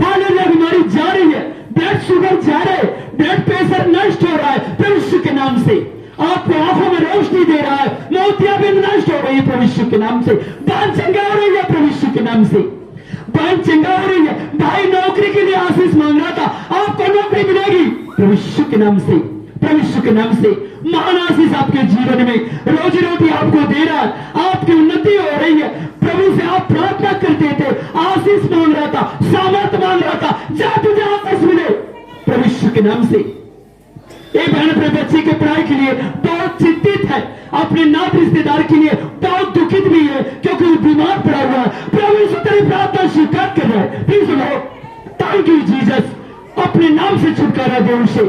Speaker 2: फाइलेरिया बीमारी जा रही है, ब्लड शुगर जा रहा है, ब्लड प्रेशर नष्ट हो रहा है प्रभु यीशु के नाम से। आपको आंखों में रोशनी दे रहा है, मोतियाबिंद नष्ट हो रही है प्रभु यीशु के नाम से, दान चंगा हो रही है प्रभु यीशु के नाम से। बहन चिंगा हो रही है, भाई नौकरी के लिए आशीष मांग रहा था, आपको नौकरी मिलेगी प्रभु यीशु के नाम से, प्रभु यीशु के नाम से। महान आशीष आपके जीवन में, रोजी रोटी आपको दे रहा है, आपकी उन्नति हो रही है। प्रभु से आप प्रार्थना करते थे, आशीष मांग रहा था, सामर्थ मांग रहा था, जा तुझे आशीष मिले प्रभु यीशु के नाम से। एक बहन अपने बच्चे के पढ़ाई के लिए बहुत चिंतित है, अपने नात रिश्तेदार के लिए बहुत दुखित भी है, क्योंकि वो बीमार पड़ा हुआ है। प्रभु यीशु तेरी प्रार्थना स्वीकार कर रहा है। प्लीज सुनो, थैंक यू जीसस, अपने नाम से छुटकारा दे उसे।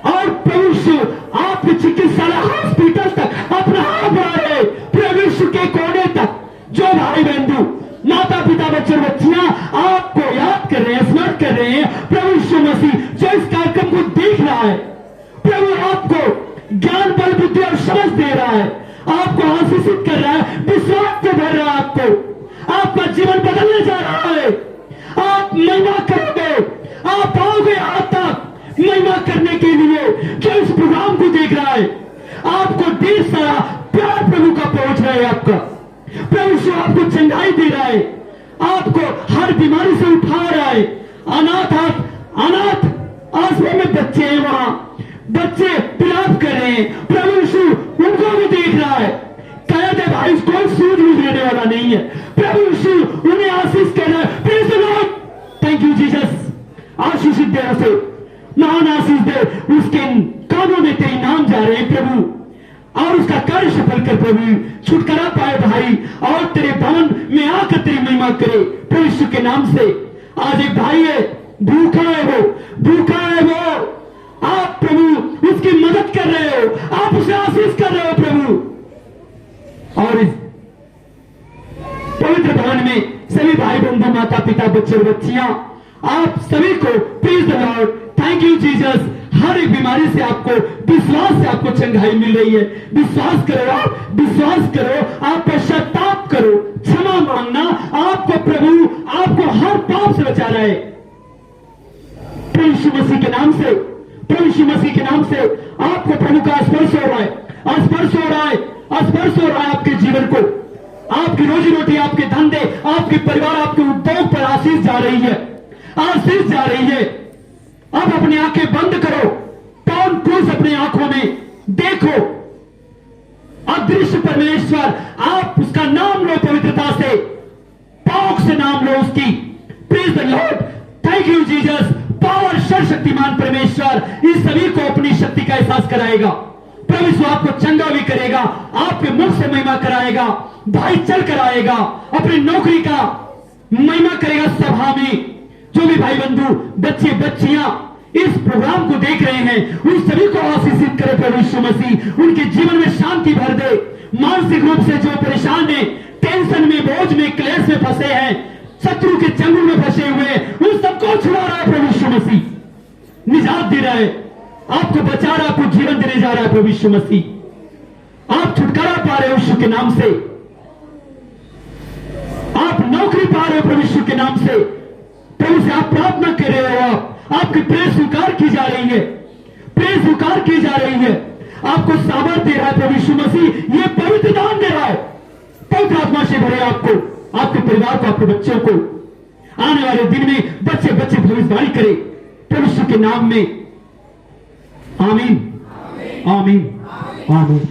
Speaker 2: और प्रभु यीशु आपके चिकित्सालय हॉस्पिटल तक अपना हाथ बढ़ा रहे, प्रभु यीशु के कोने तक। जो भाई बंधु, माता पिता, बच्चे बच्चियां आपको याद कर रहे हैं, स्मरण कर रहे हैं, प्रभु यीशु मसीह जो इस कार्यक्रम को देख रहा है, प्रभु आपको ज्ञान, बल, बुद्धि और समझ दे रहा है, आपको आशीषित कर रहा है, विश्वास से भर रहा है आपको। आपका जीवन बदलने जा रहा है, आप महिमा करोगे, आप आओगे आज तक महिमा करने के लिए। जो इस प्रोग्राम को देख रहा है, आपको ढेर सारा प्यार प्रभु का पहुंच रहा है। आपका प्रभु से आपको चंगाई दे रहा है, आपको हर बीमारी से उठा रहा है। अनाथ आश्रम में बच्चे हैं, वहां बच्चे विलाप कर रहे हैं, प्रभु यीशु उनको भी देख रहा है। कहते भाई कोई सूझ लेने वाला नहीं है, प्रभु यीशु उन्हें आशीष कर रहा है। Praise the lord, thank you Jesus. आशीषित दे उसे, महान आशीष दे, उसके कानों में तेरे नाम जा रहे हैं प्रभु, और उसका कार्य सफल कर प्रभु, छुटकारा पाए भाई, और तेरे भवन में आकर तेरी महिमा करे प्रभु यीशु के नाम से। आज एक भाई है, भूखा है वो, भूखा है वो, आप प्रभु उसकी मदद कर रहे हो, आप उसे आशीष कर रहे हो प्रभु। और इस पवित्र भवन में सभी भाई बंधु, माता पिता, बच्चे और बच्चियां, आप सभी को praise the lord, thank you Jesus. हर एक बीमारी से आपको, विश्वास से आपको चंगाई मिल रही है। विश्वास करो, आप विश्वास करो, आप पश्चाताप करो, क्षमा मांगना, आपको प्रभु आपको हर पाप से बचा रहा है प्रभु यीशु मसीह के नाम से। प्रभु यीशु मसीह के नाम से आपको प्रभु का स्पर्श हो रहा है, स्पर्श हो रहा है, स्पर्श हो रहा है आपके जीवन को, आपकी रोजी रोटी, आपके धंधे, आपके परिवार, आपके उद्योग पर आशीष जा रही है, आशीष जा रही है। अब अपनी आंखें बंद करो, टॉम क्रूज अपनी आंखों में देखो, अदृश्य परमेश्वर, आप उसका नाम लो पवित्रता से, पाक से नाम लो उसकी। Praise the lord, thank you Jesus. Power, सर्वशक्तिमान परमेश्वर इस सभी को अपनी शक्ति का एहसास कराएगा। प्रभु यीशु आपको चंगा भी करेगा, आपके मुख से महिमा कराएगा, भाई चल कराएगा, अपनी नौकरी का महिमा करेगा सभा में। जो भी भाई बंधु, बच्चे बच्चियां इस प्रोग्राम को देख रहे हैं, उन सभी को आशीषित करे प्रभु यीशु मसीह, उनके जीवन में शांति भर दे। मानसिक रूप से जो परेशान है, टेंशन में, बोझ में, क्लेश में फंसे हैं, शत्रु के चंगुल में फंसे हुए हैं, उन सबको छुड़ा रहा है प्रभु यीशु मसीह, निजात दे रहा है, आपको बचा रहा है, आपको जीवन देने जा रहा है प्रभु यीशु मसीह। आप छुटकारा पा रहे हो यीशु के नाम से, आप नौकरी पा रहे हो प्रभु यीशु के नाम से। प्रभु से आप प्रार्थना कर रहे हो, आपकी प्रेस स्वीकार की जा रही है, प्रेस स्वीकार की जा रही है, आपको सामर्थ दे रहा है प्रभु यीशु मसीह, ये पवित्र दान दे रहा है। पवित्र आत्मा से भरे आपको, आपके परिवार को, आपके बच्चों को। आने वाले दिन में बच्चे भविष्यवाणी करें प्रभु यीशु के नाम में। आमीन, आमीन, आमीन।